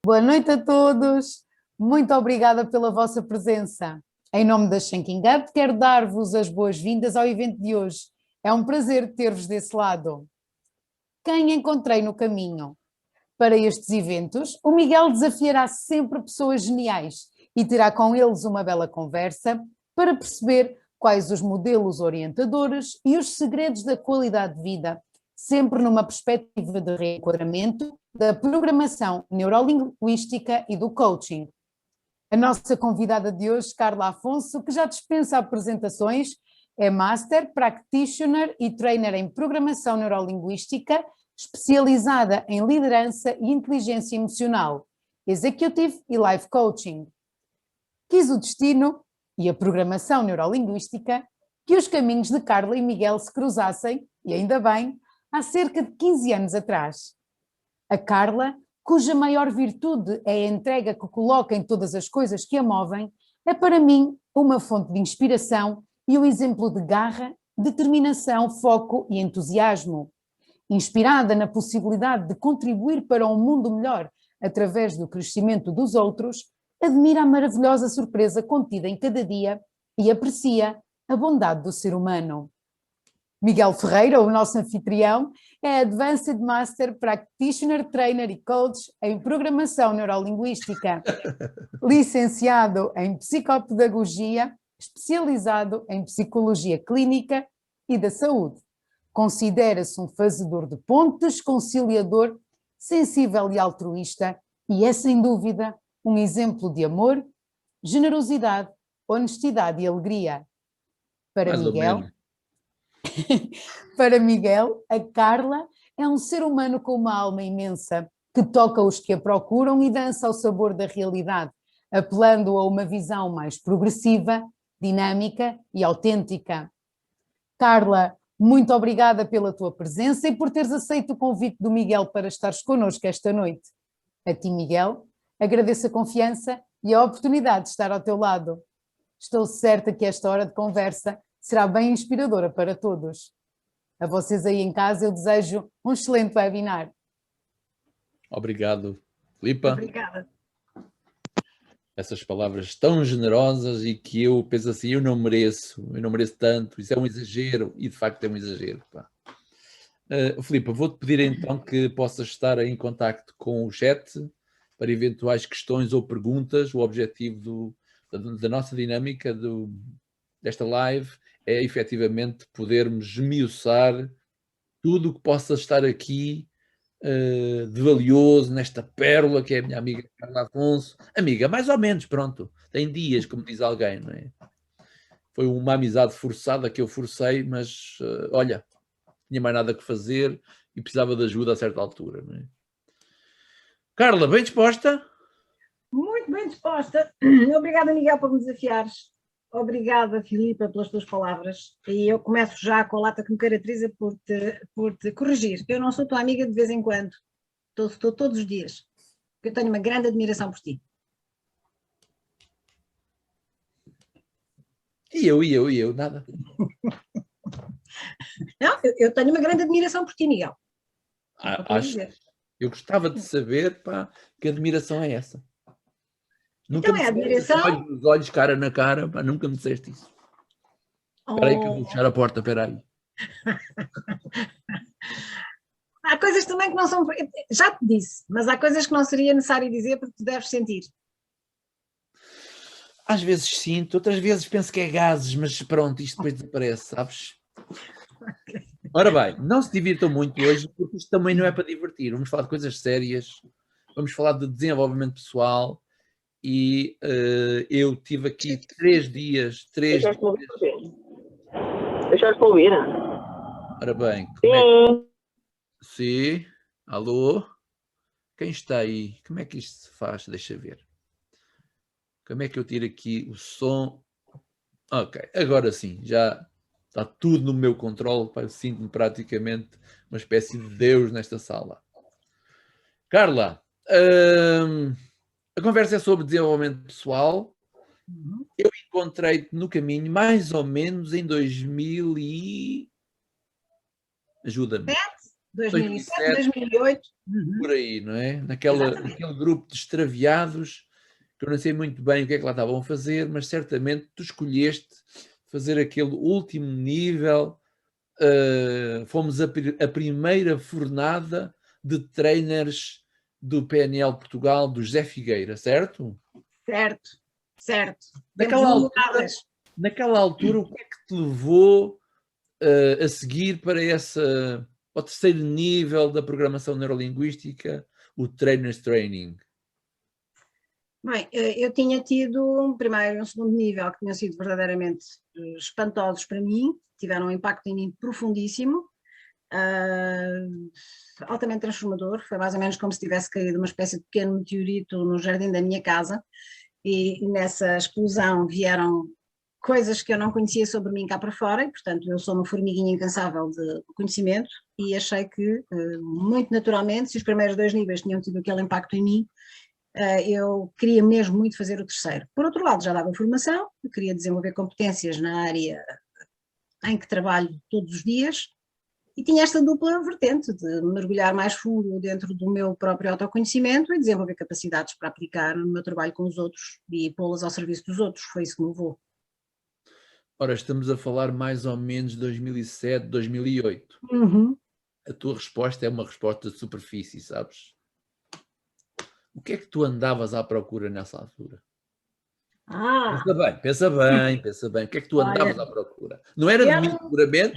Boa noite a todos, muito obrigada pela vossa presença. Em nome da Shanking Up, quero dar-vos as boas-vindas ao evento de hoje. É um prazer ter-vos desse lado. Quem encontrei no caminho? Para estes eventos, o Miguel desafiará sempre pessoas geniais e terá com eles uma bela conversa para perceber quais os modelos orientadores e os segredos da qualidade de vida, sempre numa perspectiva de reenquadramento da programação neurolinguística e do coaching. A nossa convidada de hoje, Carla Afonso, que já dispensa apresentações, é Master, Practitioner e Trainer em Programação Neurolinguística, especializada em liderança e inteligência emocional, Executive e Life Coaching. Quis o destino e a programação neurolinguística que os caminhos de Carla e Miguel se cruzassem, e ainda bem, há cerca de 15 anos atrás. A Carla, cuja maior virtude é a entrega que coloca em todas as coisas que a movem, é para mim uma fonte de inspiração e um exemplo de garra, determinação, foco e entusiasmo. Inspirada na possibilidade de contribuir para um mundo melhor através do crescimento dos outros, admira a maravilhosa surpresa contida em cada dia e aprecia a bondade do ser humano. Miguel Ferreira, o nosso anfitrião, é Advanced Master Practitioner, Trainer e Coach em Programação Neurolinguística, licenciado em Psicopedagogia, especializado em Psicologia Clínica e da Saúde. Considera-se um fazedor de pontes, conciliador, sensível e altruísta e é, sem dúvida, um exemplo de amor, generosidade, honestidade e alegria. Para Miguel, para Miguel, a Carla é um ser humano com uma alma imensa, que toca os que a procuram e dança ao sabor da realidade, apelando a uma visão mais progressiva, dinâmica e autêntica. Carla, muito obrigada pela tua presença e por teres aceito o convite do Miguel para estares connosco esta noite. A ti, Miguel, agradeço a confiança e a oportunidade de estar ao teu lado. Estou certa que esta hora de conversa será bem inspiradora para todos. A vocês aí em casa eu desejo um excelente webinar. Obrigado, Filipa. Obrigada. Essas palavras tão generosas e que eu penso assim, eu não mereço tanto, isso é um exagero, e de facto é um exagero. Filipa, vou-te pedir então que possas estar em contacto com o chat para eventuais questões ou perguntas. O objetivo da nossa dinâmica desta live é efetivamente podermos esmiuçar tudo o que possa estar aqui de valioso nesta pérola que é a minha amiga Carla Afonso. Amiga, mais ou menos, pronto. Tem dias, como diz alguém, não é? Foi uma amizade forçada que eu forcei, mas olha, tinha mais nada que fazer e precisava de ajuda a certa altura, não é? Carla, bem disposta? Muito bem disposta. Obrigada, Miguel, por me desafiares. Obrigada, Filipa, pelas tuas palavras. E eu começo já com a lata que me caracteriza por te corrigir. Eu não sou tua amiga de vez em quando. Estou todos os dias. Eu tenho uma grande admiração por ti. E eu, nada. Não, eu tenho uma grande admiração por ti, Miguel. Eu gostava de saber, pá, que admiração é essa. Nunca Então é admiração. Os olhos cara na cara, pá, nunca me disseste isso. Espera aí que eu vou fechar a porta, espera aí. Há coisas também que não são... Já te disse, mas há coisas que não seria necessário dizer porque tu deves sentir. Às vezes sinto, outras vezes penso que é gases, mas pronto, isto depois desaparece, sabes? Ora bem, não se divirtam muito hoje, porque isto também não é para divertir. Vamos falar de coisas sérias, vamos falar de desenvolvimento pessoal e eu tive aqui 3 dias... Deixaste para ouvir? Ora bem, Sim. Sim, alô? Quem está aí? Como é que isto se faz? Deixa ver. Como é que eu tiro aqui o som? Ok, agora sim, já está tudo no meu controle. Sinto-me praticamente uma espécie de Deus nesta sala. Carla, a conversa é sobre desenvolvimento pessoal. Eu encontrei-te no caminho mais ou menos em 2000 e... Ajuda-me. 2007, 2008. Por aí, não é? Naquele grupo de extraviados, que eu não sei muito bem o que é que lá estavam a fazer, mas certamente tu escolheste fazer aquele último nível. Fomos a primeira fornada de trainers do PNL Portugal, do José Figueira, certo? Certo. Naquela altura, o que é que te levou a seguir para ao terceiro nível da programação neurolinguística, o Trainers Training? Bem, eu tinha tido um primeiro e um segundo nível que tinham sido verdadeiramente espantosos para mim, tiveram um impacto em mim profundíssimo, altamente transformador. Foi mais ou menos como se tivesse caído uma espécie de pequeno meteorito no jardim da minha casa, e nessa explosão vieram coisas que eu não conhecia sobre mim cá para fora, e portanto eu sou uma formiguinha incansável de conhecimento, e achei que, muito naturalmente, se os primeiros 2 níveis tinham tido aquele impacto em mim, eu queria mesmo muito fazer o terceiro. Por outro lado, já dava formação, eu queria desenvolver competências na área em que trabalho todos os dias, e tinha esta dupla vertente de mergulhar mais fundo dentro do meu próprio autoconhecimento e desenvolver capacidades para aplicar no meu trabalho com os outros e pô-las ao serviço dos outros. Foi isso que me levou. Ora, estamos a falar mais ou menos de 2007, 2008. A tua resposta é uma resposta de superfície, sabes? O que é que tu andavas à procura nessa altura? Pensa bem. O que é que tu andavas à procura? Não era de mim, seguramente?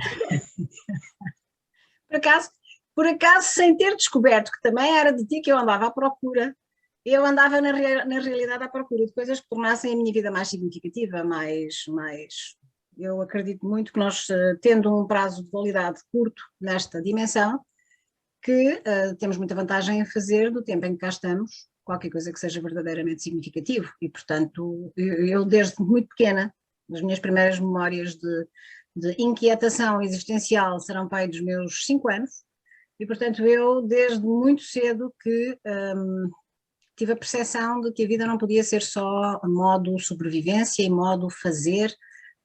Por acaso, sem ter descoberto que também era de ti que eu andava à procura, eu andava na realidade à procura de coisas que tornassem a minha vida mais significativa, mais... Eu acredito muito que nós, tendo um prazo de validade curto nesta dimensão, que temos muita vantagem em fazer do tempo em que cá estamos qualquer coisa que seja verdadeiramente significativo, e portanto eu desde muito pequena, nas minhas primeiras memórias de inquietação existencial serão para aí dos meus 5 anos, e portanto eu desde muito cedo que tive a percepção de que a vida não podia ser só modo sobrevivência e modo fazer,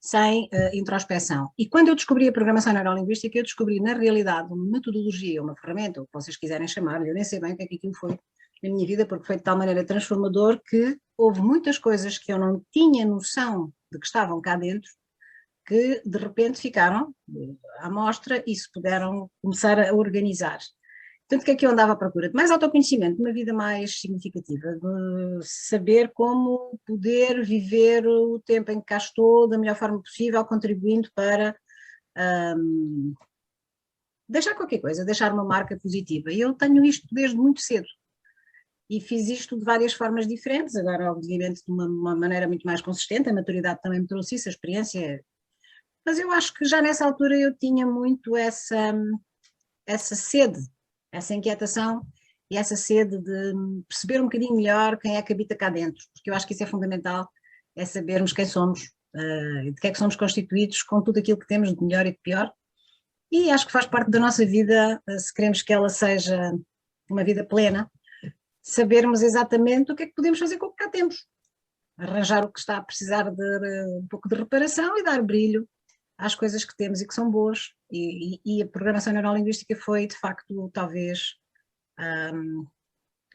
sem introspeção. E quando eu descobri a programação neurolinguística, eu descobri na realidade uma metodologia, uma ferramenta, o que vocês quiserem chamar, eu nem sei bem o que é que aquilo foi na minha vida, porque foi de tal maneira transformador que houve muitas coisas que eu não tinha noção de que estavam cá dentro, que de repente ficaram à mostra e se puderam começar a organizar. Portanto, o que é que eu andava à procura? De mais autoconhecimento, de uma vida mais significativa, de saber como poder viver o tempo em que cá estou da melhor forma possível, contribuindo para deixar qualquer coisa, deixar uma marca positiva. E eu tenho isto desde muito cedo. E fiz isto de várias formas diferentes, agora obviamente de uma maneira muito mais consistente, a maturidade também me trouxe isso, a experiência. Mas eu acho que já nessa altura eu tinha muito essa sede, essa inquietação e essa sede de perceber um bocadinho melhor quem é que habita cá dentro, porque eu acho que isso é fundamental, é sabermos quem somos, de que é que somos constituídos com tudo aquilo que temos de melhor e de pior, e acho que faz parte da nossa vida, se queremos que ela seja uma vida plena, sabermos exatamente o que é que podemos fazer com o que cá temos, arranjar o que está a precisar de um pouco de reparação e dar brilho às coisas que temos e que são boas, e a programação neurolinguística foi de facto talvez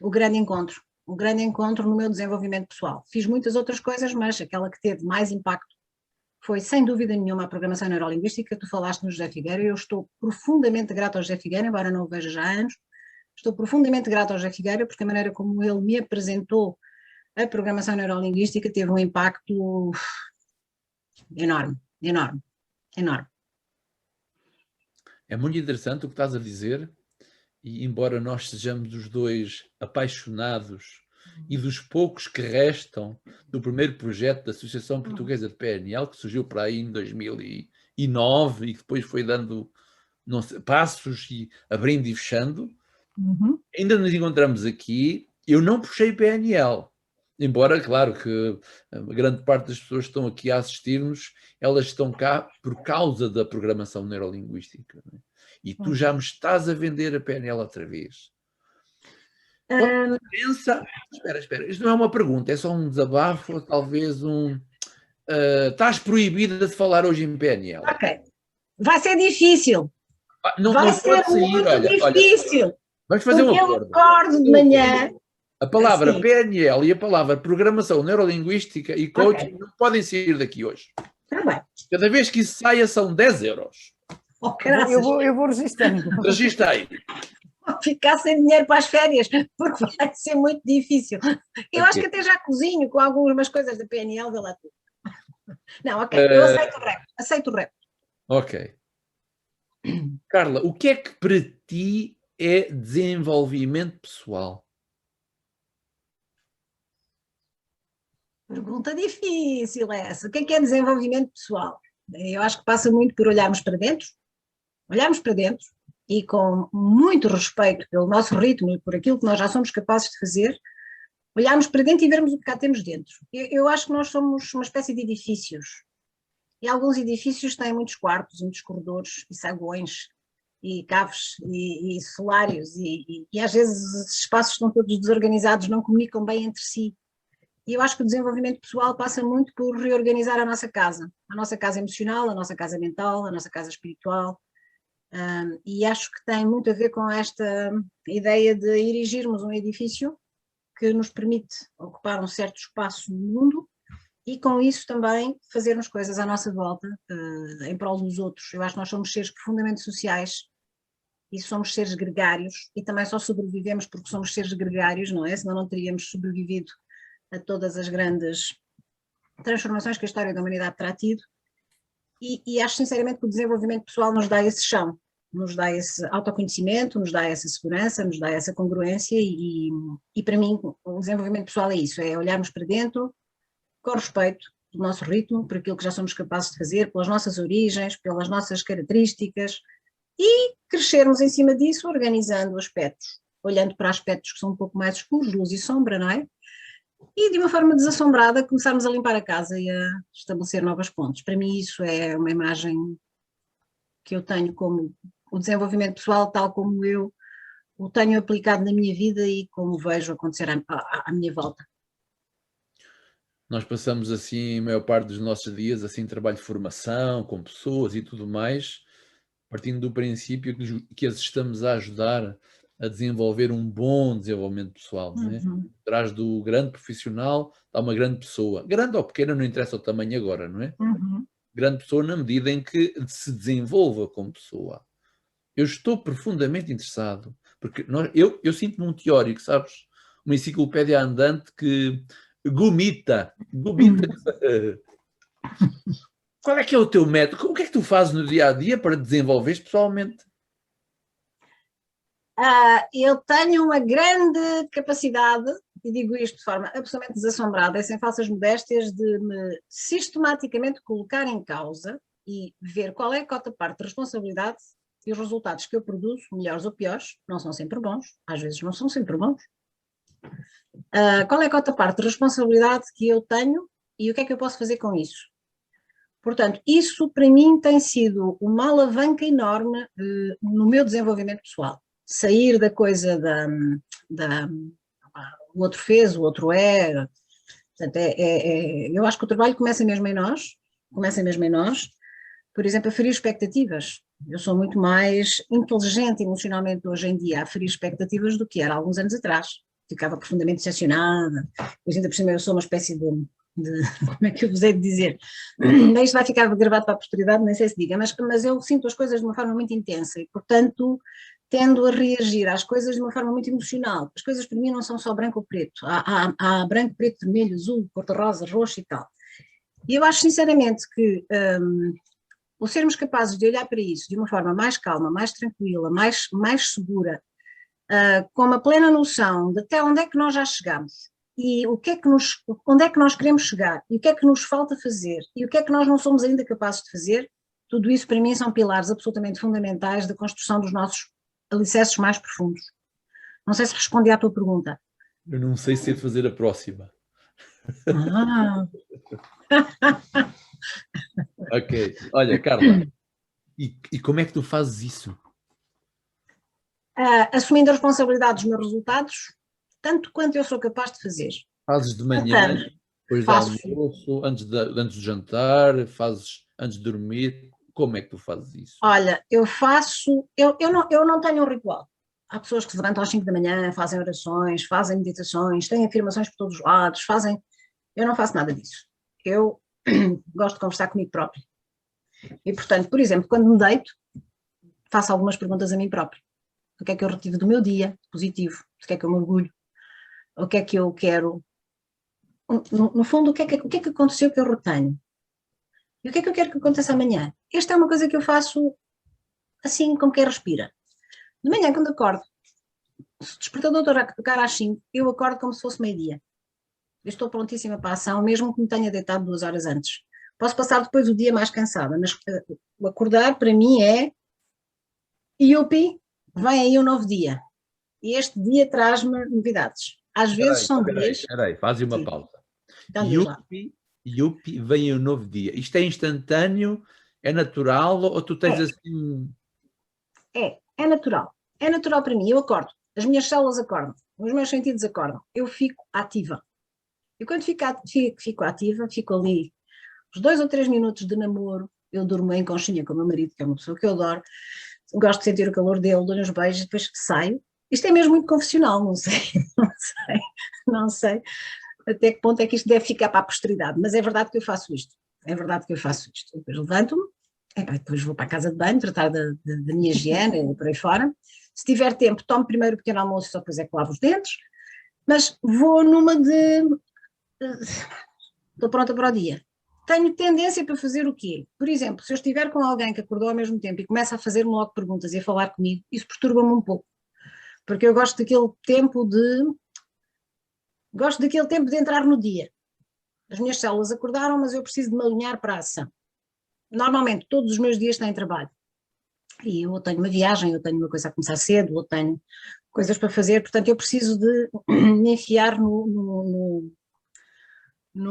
o grande encontro no meu desenvolvimento pessoal. Fiz muitas outras coisas, mas aquela que teve mais impacto foi sem dúvida nenhuma a programação neurolinguística. Tu falaste no José Figueira, eu estou profundamente grata ao José Figueira, embora não o veja já há anos, estou profundamente grata ao José Figueira porque a maneira como ele me apresentou a programação neurolinguística teve um impacto enorme. É muito interessante o que estás a dizer, e embora nós sejamos os dois apaixonados e dos poucos que restam do primeiro projeto da Associação Portuguesa de PNL, que surgiu para aí em 2009 e que depois foi dando passos e abrindo e fechando, ainda nos encontramos aqui. Eu não puxei PNL, embora, claro, que a grande parte das pessoas que estão aqui a assistir-nos, elas estão cá por causa da programação neurolinguística, não é? E tu já me estás a vender a PNL outra vez. Pensa, espera, isto não é uma pergunta, é só um desabafo, ou talvez estás proibida de falar hoje em PNL. Ok, vai ser difícil. Não, vai não ser pode sair, muito olha, difícil. vamos fazer um Porque eu acordo. acordo de manhã. A palavra Assim. PNL e a palavra Programação Neurolinguística e Coaching Ok. não podem sair daqui hoje. Está bem. Cada vez que isso saia são 10 euros. Oh, Eu vou registrando. Registra aí. Vou ficar sem dinheiro para as férias, porque vai ser muito difícil. Eu acho Ok. que até já cozinho com algumas coisas da PNL, vê lá tudo. Não, ok, eu aceito o rap. Aceito o rap. Ok. Carla, o que é que para ti é desenvolvimento pessoal? Pergunta difícil essa. O que é desenvolvimento pessoal? Eu acho que passa muito por olharmos para dentro e com muito respeito pelo nosso ritmo e por aquilo que nós já somos capazes de fazer, olharmos para dentro e vermos o que cá temos dentro. Eu acho que nós somos uma espécie de edifícios. E alguns edifícios têm muitos quartos, muitos corredores e saguões e caves e solários e às vezes os espaços estão todos desorganizados, não comunicam bem entre si. E eu acho que o desenvolvimento pessoal passa muito por reorganizar a nossa casa emocional, a nossa casa mental, a nossa casa espiritual. E acho que tem muito a ver com esta ideia de erigirmos um edifício que nos permite ocupar um certo espaço no mundo e com isso também fazermos coisas à nossa volta, em prol dos outros. Eu acho que nós somos seres profundamente sociais e somos seres gregários e também só sobrevivemos porque somos seres gregários, não é? Senão não teríamos sobrevivido a todas as grandes transformações que a história da humanidade terá tido e acho sinceramente que o desenvolvimento pessoal nos dá esse chão, nos dá esse autoconhecimento, nos dá essa segurança, nos dá essa congruência e para mim o desenvolvimento pessoal é isso, é olharmos para dentro com respeito do nosso ritmo, por aquilo que já somos capazes de fazer, pelas nossas origens, pelas nossas características e crescermos em cima disso organizando aspectos, olhando para aspectos que são um pouco mais escuros, luz e sombra, não é? E de uma forma desassombrada começarmos a limpar a casa e a estabelecer novas pontes. Para mim isso é uma imagem que eu tenho como o desenvolvimento pessoal tal como eu o tenho aplicado na minha vida e como vejo acontecer à minha volta. Nós passamos assim a maior parte dos nossos dias assim trabalho de formação com pessoas e tudo mais, partindo do princípio que as estamos a ajudar a desenvolver um bom desenvolvimento pessoal, não é? Atrás do grande profissional está uma grande pessoa, grande ou pequena não interessa o tamanho agora, não é? Grande pessoa na medida em que se desenvolva como pessoa. Eu estou profundamente interessado, porque eu sinto-me um teórico, sabes? Uma enciclopédia andante que gomita. Qual é que é o teu método? O que é que tu fazes no dia a dia para desenvolveres pessoalmente? Eu tenho uma grande capacidade, e digo isto de forma absolutamente desassombrada e sem falsas modéstias, de me sistematicamente colocar em causa e ver qual é a cota parte de responsabilidade e os resultados que eu produzo, melhores ou piores, não são sempre bons, às vezes não são sempre bons. Qual é a cota parte de responsabilidade que eu tenho e o que é que eu posso fazer com isso? Portanto, isso para mim tem sido uma alavanca enorme no meu desenvolvimento pessoal. Sair da coisa o outro fez, o outro é. Portanto, eu acho que o trabalho começa mesmo em nós, Por exemplo, a ferir expectativas. Eu sou muito mais inteligente emocionalmente hoje em dia a ferir expectativas do que era há alguns anos atrás. Ficava profundamente decepcionada. Hoje ainda por cima eu sou uma espécie de como é que eu vos hei de dizer? Isto vai ficar gravado para a posteridade, nem sei se diga, mas eu sinto as coisas de uma forma muito intensa e, portanto, tendo a reagir às coisas de uma forma muito emocional. As coisas para mim não são só branco ou preto. Há branco, preto, vermelho, azul, cor-de-rosa, roxo e tal. E eu acho sinceramente que o sermos capazes de olhar para isso de uma forma mais calma, mais tranquila, mais segura, com uma plena noção de até onde é que nós já chegamos e onde é que nós queremos chegar e o que é que nos falta fazer e o que é que nós não somos ainda capazes de fazer, tudo isso para mim são pilares absolutamente fundamentais da construção dos nossos alicerces mais profundos. Não sei se respondi à tua pergunta. Eu não sei se é de fazer a próxima. Ok. Olha, Carla, e como é que tu fazes isso? Assumindo a responsabilidade dos meus resultados, tanto quanto eu sou capaz de fazer. Fazes de manhã, depois do almoço, antes do jantar, fazes antes de dormir? Como é que tu fazes isso? Olha, eu não tenho um ritual. Há pessoas que se levantam às 5 da manhã, fazem orações, fazem meditações, têm afirmações por todos os lados, eu não faço nada disso. Eu gosto de conversar comigo próprio. E, portanto, por exemplo, quando me deito, faço algumas perguntas a mim próprio. O que é que eu retive do meu dia positivo? O que é que eu me orgulho? O que é que eu quero? No fundo, o que é que aconteceu que eu retenho? E o que é que eu quero que aconteça amanhã? Esta é uma coisa que eu faço assim como quem respira. De manhã, quando acordo, se o despertador tocar às 5, eu acordo como se fosse meio-dia. Eu estou prontíssima para a ação, mesmo que me tenha deitado 2 horas antes. Posso passar depois o dia mais cansada, mas o acordar para mim é Yupi, vem aí um novo dia. E este dia traz-me novidades. Às vezes são dias... Peraí, faz uma Sim. pausa. Então diz lá. Yupi, vem um novo dia. Isto é instantâneo? É natural? Ou tu tens assim... É natural. É natural para mim. Eu acordo. As minhas células acordam. Os meus sentidos acordam. Eu fico ativa. E quando fico ativa, fico ali uns 2 ou 3 minutos de namoro. Eu durmo em conchinha com o meu marido, que é uma pessoa que eu adoro. Gosto de sentir o calor dele, dou-lhe uns beijos, depois saio. Isto é mesmo muito confessional, não sei, não sei até que ponto é que isto deve ficar para a posteridade, mas é verdade que eu faço isto, Depois levanto-me, depois vou para a casa de banho, tratar da minha higiene e por aí fora. Se tiver tempo, tomo primeiro o pequeno almoço, só depois é que lavo os dentes, mas vou numa de... Estou pronta para o dia. Tenho tendência para fazer o quê? Por exemplo, se eu estiver com alguém que acordou ao mesmo tempo e começa a fazer-me logo perguntas e a falar comigo, isso perturba-me um pouco, porque eu gosto daquele tempo de entrar no dia. As minhas células acordaram, mas eu preciso de me alinhar para a ação. Normalmente, todos os meus dias têm trabalho. E eu tenho uma viagem, eu tenho uma coisa a começar cedo, eu tenho coisas para fazer, portanto eu preciso de me enfiar no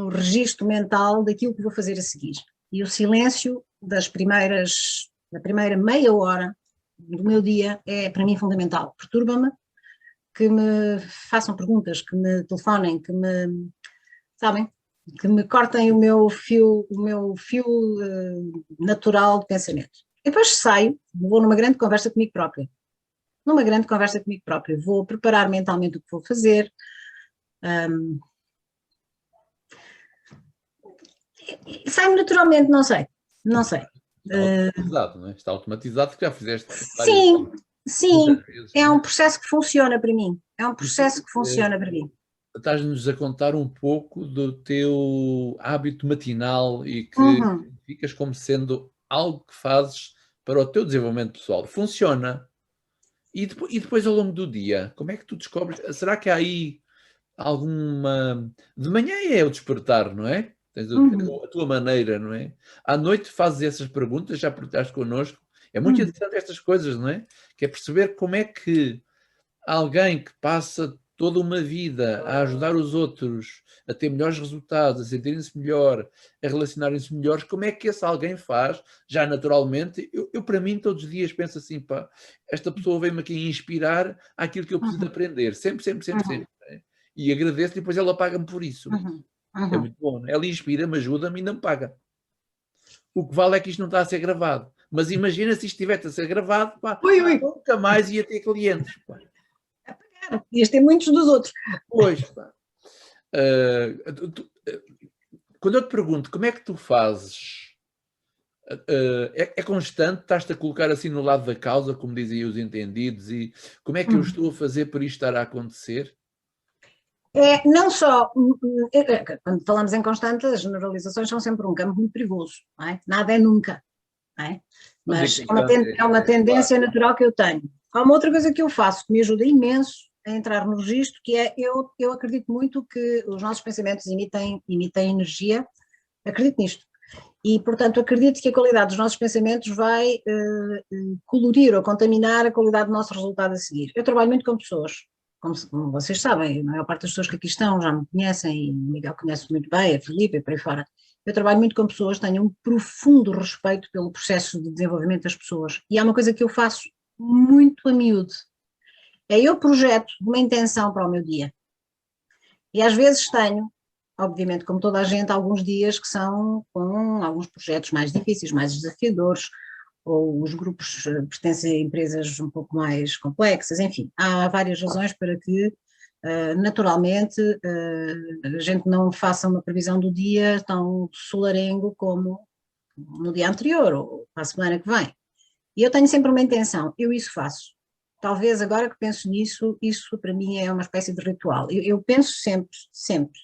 registro mental daquilo que vou fazer a seguir. E o silêncio da primeira meia hora do meu dia é para mim fundamental. Perturba-me que me façam perguntas, que me telefonem, sabem, que me cortem o meu fio natural de pensamento. E depois saio, vou numa grande conversa comigo própria. Vou preparar mentalmente o que vou fazer. Sai-me naturalmente, não sei. Está automatizado, não é? Está automatizado porque já fizeste. Sim, é um processo que funciona para mim. Estás-nos a contar um pouco do teu hábito matinal e que ficas como sendo algo que fazes para o teu desenvolvimento pessoal. Funciona. E depois ao longo do dia, como é que tu descobres? Será que há aí alguma... De manhã é o despertar, não é? Tens a tua maneira, não é? À noite fazes essas perguntas, já perguntaste connosco. É muito interessante estas coisas, não é? Que é perceber como é que alguém que passa toda uma vida a ajudar os outros a ter melhores resultados, a sentirem-se melhor, a relacionarem-se melhores, como é que esse alguém faz, já naturalmente? Eu para mim, todos os dias penso assim, pá, esta pessoa veio-me aqui inspirar aquilo que eu preciso aprender. Sempre. É? E agradeço e depois ela paga-me por isso. É muito bom. Ela inspira-me, ajuda-me e não me paga. O que vale é que isto não está a ser gravado. Mas imagina se isto estivesse a ser gravado, pá, nunca mais ia ter clientes. Pá. Ias ter muitos dos outros. Pois, pá. Quando eu te pergunto como é que tu fazes, é constante? Estás-te a colocar assim no lado da causa, como dizem os entendidos, e como é que eu estou a fazer para isto estar a acontecer? Não só, quando falamos em constante, as generalizações são sempre um campo muito perigoso, não é? Nada é nunca, não é? Mas é uma tendência natural que eu tenho. Há uma outra coisa que eu faço que me ajuda imenso a entrar no registro, que é, eu acredito muito que os nossos pensamentos emitem energia, acredito nisto. E, portanto, acredito que a qualidade dos nossos pensamentos vai colorir ou contaminar a qualidade do nosso resultado a seguir. Eu trabalho muito com pessoas, como vocês sabem, a maior parte das pessoas que aqui estão já me conhecem, e o Miguel conhece muito bem, a Filipe e por aí fora. Eu trabalho muito com pessoas, tenho um profundo respeito pelo processo de desenvolvimento das pessoas. E há uma coisa que eu faço muito a miúdo, eu projeto uma intenção para o meu dia. E às vezes tenho obviamente, como toda a gente, há alguns dias que são com alguns projetos mais difíceis, mais desafiadores, ou os grupos pertencem a empresas um pouco mais complexas, enfim, há várias razões para que, naturalmente, a gente não faça uma previsão do dia tão solarengo como no dia anterior, ou para a semana que vem. E eu tenho sempre uma intenção, eu isso faço. Talvez agora que penso nisso, isso para mim é uma espécie de ritual. Eu penso sempre, sempre,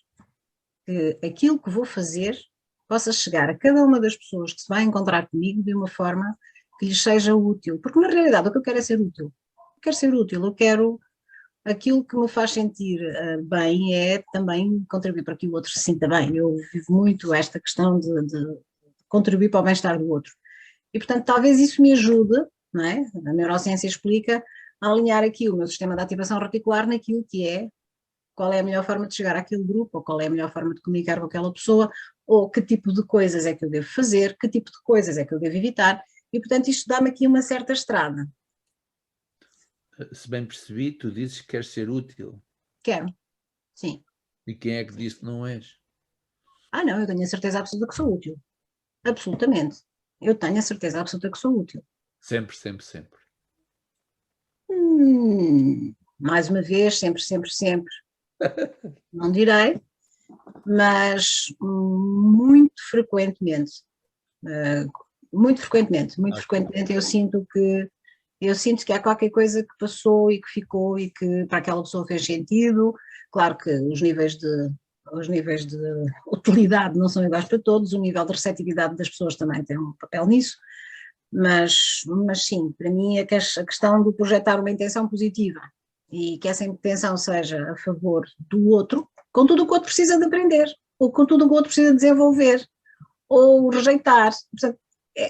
que aquilo que vou fazer possa chegar a cada uma das pessoas que se vai encontrar comigo de uma forma que lhes seja útil. Porque na realidade o que eu quero é ser útil. Eu quero ser útil, eu quero aquilo que me faz sentir bem é também contribuir para que o outro se sinta bem. Eu vivo muito esta questão de contribuir para o bem-estar do outro. E portanto talvez isso me ajude, não é? A neurociência explica, a alinhar aqui o meu sistema de ativação reticular naquilo que é qual é a melhor forma de chegar àquele grupo, ou qual é a melhor forma de comunicar com aquela pessoa, ou que tipo de coisas é que eu devo fazer, que tipo de coisas é que eu devo evitar, e portanto isto dá-me aqui uma certa estrada. Se bem percebi, tu dizes que queres ser útil. Quero, sim. E quem é que disse que não és? Não, eu tenho a certeza absoluta que sou útil. Absolutamente. Eu tenho a certeza absoluta que sou útil. Sempre, sempre, sempre. Mais uma vez, sempre, sempre, sempre. Não direi, mas muito frequentemente. Muito frequentemente eu sinto que há qualquer coisa que passou e que ficou e que para aquela pessoa fez sentido. Claro que os níveis de utilidade não são iguais para todos, o nível de receptividade das pessoas também tem um papel nisso, mas sim, para mim a questão de projetar uma intenção positiva e que essa intenção seja a favor do outro, com tudo o que o outro precisa de aprender, ou com tudo o que o outro precisa de desenvolver, ou rejeitar. Portanto,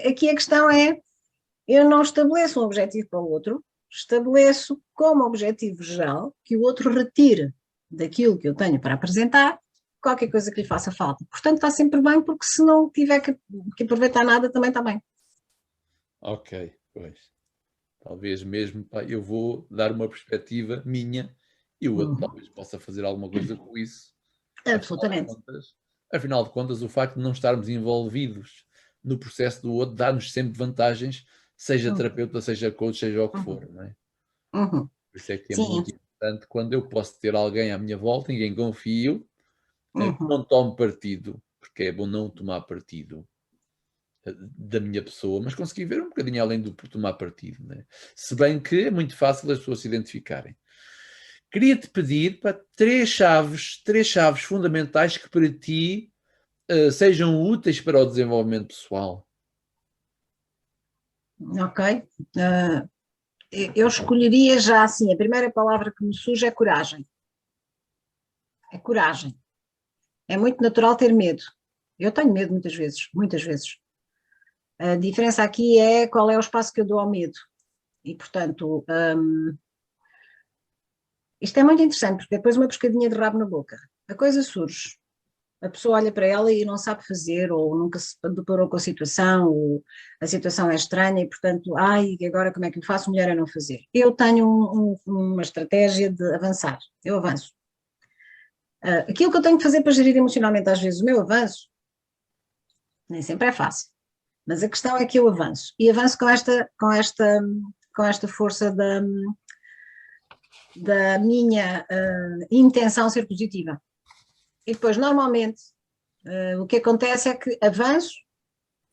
aqui a questão é, eu não estabeleço um objetivo para o outro, estabeleço como objetivo geral que o outro retire daquilo que eu tenho para apresentar qualquer coisa que lhe faça falta. Portanto, está sempre bem, porque se não tiver que aproveitar nada, também está bem. Ok, pois. Talvez mesmo, pá, eu vou dar uma perspectiva minha e o outro talvez possa fazer alguma coisa com isso. Absolutamente. Afinal de contas, o facto de não estarmos envolvidos no processo do outro dá-nos sempre vantagens, seja terapeuta, seja coach, seja o que for, não é? Por isso é que é muito importante quando eu posso ter alguém à minha volta, em quem confio, que não tome partido, porque é bom não tomar partido da minha pessoa, mas conseguir ver um bocadinho além do por tomar partido, né? Se bem que é muito fácil as pessoas se identificarem. Queria-te pedir para três chaves fundamentais que para ti sejam úteis para o desenvolvimento pessoal. Ok. Eu escolheria já assim, a primeira palavra que me surge é coragem. É coragem. É muito natural ter medo. Eu tenho medo muitas vezes, muitas vezes. A diferença aqui é qual é o espaço que eu dou ao medo. E, portanto, isto é muito interessante, porque depois uma pescadinha de rabo na boca. A coisa surge, a pessoa olha para ela e não sabe fazer, ou nunca se deparou com a situação, ou a situação é estranha e, portanto, agora como é que eu faço? Mulher a não fazer. Eu tenho uma estratégia de avançar, eu avanço. Aquilo que eu tenho que fazer para gerir emocionalmente às vezes o meu avanço, nem sempre é fácil. Mas a questão é que eu avanço, e avanço com esta força da minha intenção ser positiva. E depois, normalmente, o que acontece é que avanço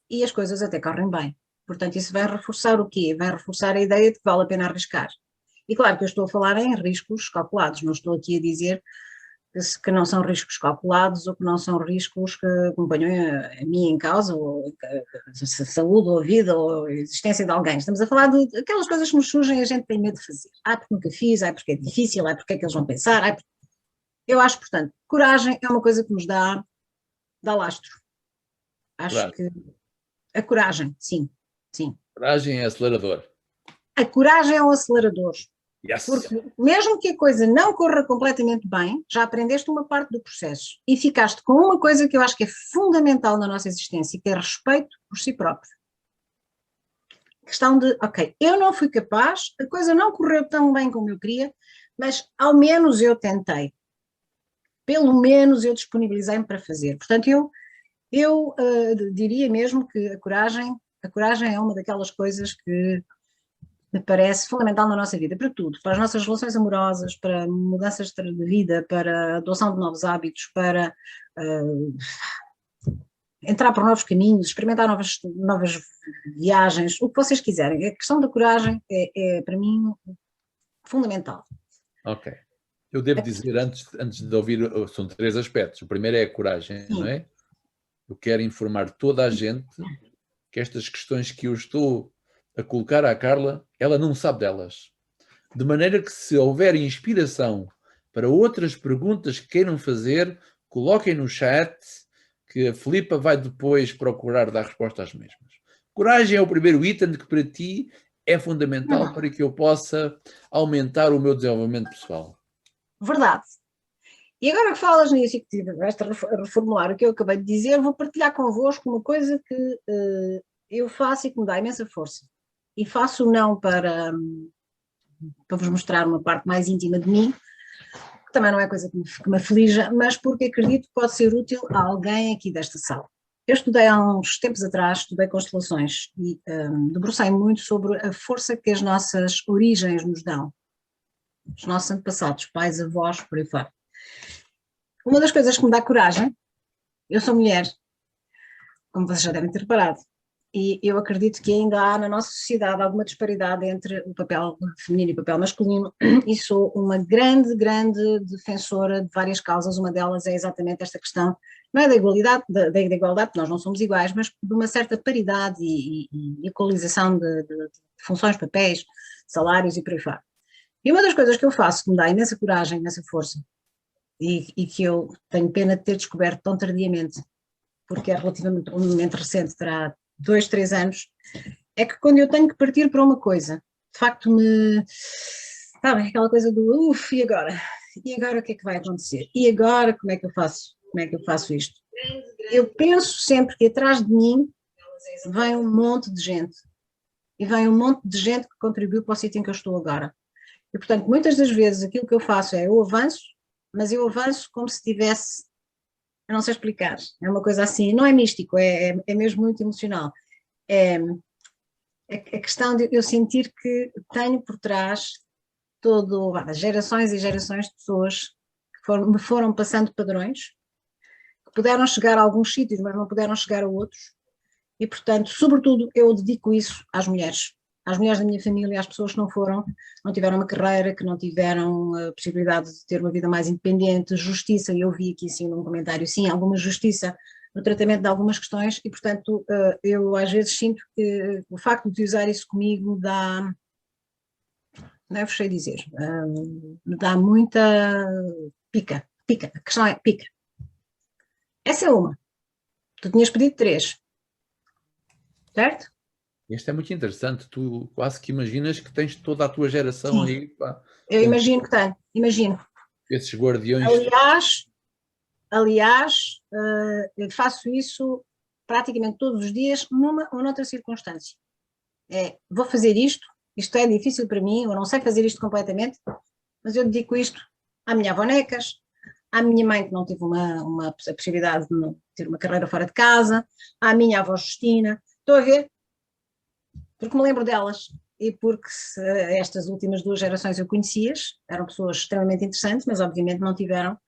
e as coisas até correm bem. Portanto, isso vai reforçar o quê? Vai reforçar a ideia de que vale a pena arriscar. E claro que eu estou a falar em riscos calculados, não estou aqui a dizer que não são riscos calculados ou que não são riscos que acompanham a mim em causa, ou a saúde, ou a vida, ou a existência de alguém. Estamos a falar de aquelas coisas que nos surgem e a gente tem medo de fazer. Porque nunca fiz, porque é difícil, porque é que eles vão pensar. Eu acho, portanto, coragem é uma coisa que nos dá lastro. Acho que a coragem, sim. Coragem é acelerador. A coragem é um acelerador. Yes. Porque mesmo que a coisa não corra completamente bem, já aprendeste uma parte do processo e ficaste com uma coisa que eu acho que é fundamental na nossa existência, que é respeito por si próprio. Questão de, ok, eu não fui capaz, a coisa não correu tão bem como eu queria, mas ao menos eu tentei. pelo menos eu disponibilizei-me para fazer. Portanto, eu diria mesmo que a coragem é uma daquelas coisas que me parece fundamental na nossa vida, para tudo, para as nossas relações amorosas, para mudanças de vida, para a adoção de novos hábitos, para entrar por novos caminhos, experimentar novas viagens, o que vocês quiserem. A questão da coragem é para mim, fundamental. Ok. Eu devo dizer, antes de ouvir, são 3 aspectos. O primeiro é a coragem, Sim. não é? Eu quero informar toda a gente que estas questões que eu estou a colocar à Carla, ela não sabe delas. De maneira que, se houver inspiração para outras perguntas que queiram fazer, coloquem no chat, que a Filipa vai depois procurar dar resposta às mesmas. Coragem é o primeiro item que para ti é fundamental para que eu possa aumentar o meu desenvolvimento pessoal. Verdade. E agora que falas nisso e que tiveste a reformular o que eu acabei de dizer, vou partilhar convosco uma coisa que eu faço e que me dá imensa força. E faço não para vos mostrar uma parte mais íntima de mim, que também não é coisa que me aflija, mas porque acredito que pode ser útil a alguém aqui desta sala. Eu estudei há uns tempos atrás, estudei constelações e debrucei muito sobre a força que as nossas origens nos dão. Os nossos antepassados, pais, avós, por aí fora. Uma das coisas que me dá coragem, eu sou mulher, como vocês já devem ter reparado, e eu acredito que ainda há na nossa sociedade alguma disparidade entre o papel feminino e o papel masculino, e sou uma grande, grande defensora de várias causas. Uma delas é exatamente esta questão, não é da igualdade, da igualdade, porque nós não somos iguais, mas de uma certa paridade e equalização de funções, papéis, salários e por aí fora. E uma das coisas que eu faço que me dá imensa coragem, imensa força, e que eu tenho pena de ter descoberto tão tardiamente, porque é relativamente um momento recente, terá 2, 3 anos, é que quando eu tenho que partir para uma coisa, de facto sabem, aquela coisa do e agora? E agora o que é que vai acontecer? E agora como é que eu faço? Como é que eu faço isto? Eu penso sempre que atrás de mim vem um monte de gente, e vem um monte de gente que contribuiu para o sítio em que eu estou agora. E portanto, muitas das vezes aquilo que eu faço é eu avanço, mas eu avanço como se tivesse, eu não sei explicar, é uma coisa assim, não é místico, é mesmo muito emocional. É a questão de eu sentir que tenho por trás gerações e gerações de pessoas que me foram passando padrões, que puderam chegar a alguns sítios, mas não puderam chegar a outros, e portanto, sobretudo, eu dedico isso às mulheres da minha família, às pessoas que não tiveram uma carreira, que não tiveram a possibilidade de ter uma vida mais independente, justiça, e eu vi aqui sim num comentário, sim, alguma justiça no tratamento de algumas questões, e portanto eu às vezes sinto que o facto de usar isso comigo dá, não é, vos sei dizer, me dá muita pica, a questão é pica. Essa é uma. Tu tinhas pedido 3, certo? Este é muito interessante, tu quase que imaginas que tens toda a tua geração. Sim. Aí, pá, Eu imagino que tenho, imagino. Esses guardiões. Aliás, eu faço isso praticamente todos os dias, numa ou noutra circunstância. Vou fazer isto é difícil para mim, eu não sei fazer isto completamente, mas eu dedico isto à minha avó Necas, à minha mãe que não teve a possibilidade de ter uma carreira fora de casa, à minha avó Justina, estou a ver? Porque me lembro delas e porque estas últimas 2 gerações eu conhecia-as, eram pessoas extremamente interessantes, mas obviamente não tiveram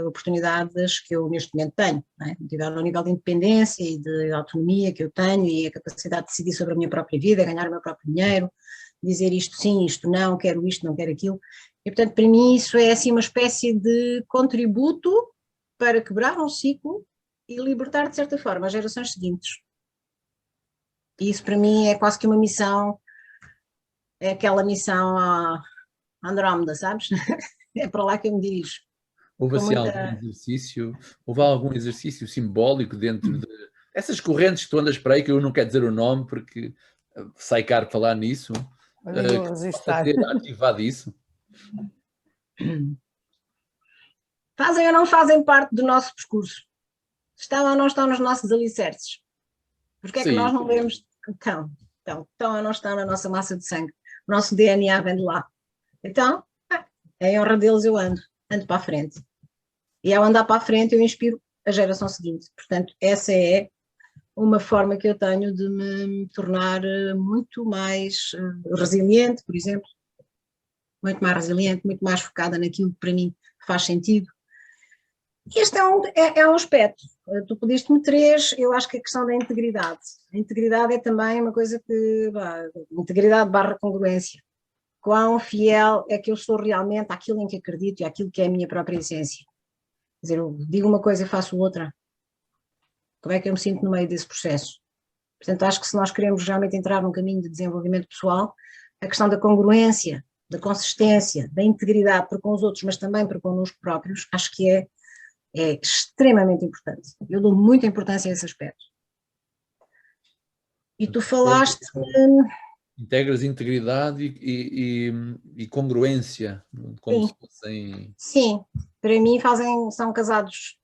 oportunidades que eu neste momento tenho, não tiveram o nível de independência e de autonomia que eu tenho e a capacidade de decidir sobre a minha própria vida, ganhar o meu próprio dinheiro, dizer isto sim, isto não, quero isto, não quero aquilo, e portanto para mim isso é assim uma espécie de contributo para quebrar um ciclo e libertar de certa forma as gerações seguintes. E isso para mim é quase que uma missão, é aquela missão à Andrómeda, sabes? É para lá que eu me dirijo. Houve algum exercício simbólico dentro de essas correntes que tu andas para aí, que eu não quero dizer o nome porque sai caro falar nisso, que ter ativado isso? Fazem ou não fazem parte do nosso percurso? Estão ou não estão nos nossos alicerces? Porque é que nós não vemos? Estão ou não estão na nossa massa de sangue? O nosso DNA vem de lá. Então, em honra deles eu ando ando para a frente. E ao andar para a frente eu inspiro a geração seguinte. Portanto, essa é uma forma que eu tenho de me tornar muito mais resiliente, por exemplo, muito mais resiliente, muito mais focada naquilo que para mim faz sentido. Este é um aspecto. Tu pediste-me 3, eu acho que a questão da integridade. A integridade é também uma coisa que, integridade / congruência. Quão fiel é que eu sou realmente àquilo em que acredito e àquilo que é a minha própria essência. Quer dizer, eu digo uma coisa e faço outra. Como é que eu me sinto no meio desse processo? Portanto, acho que se nós queremos realmente entrar num caminho de desenvolvimento pessoal, a questão da congruência, da consistência, da integridade para com os outros, mas também para connosco próprios, acho que é extremamente importante. Eu dou muita importância a esse aspecto. E tu falaste... Integras integridade e congruência, como se fossem... Sim, para mim estão casados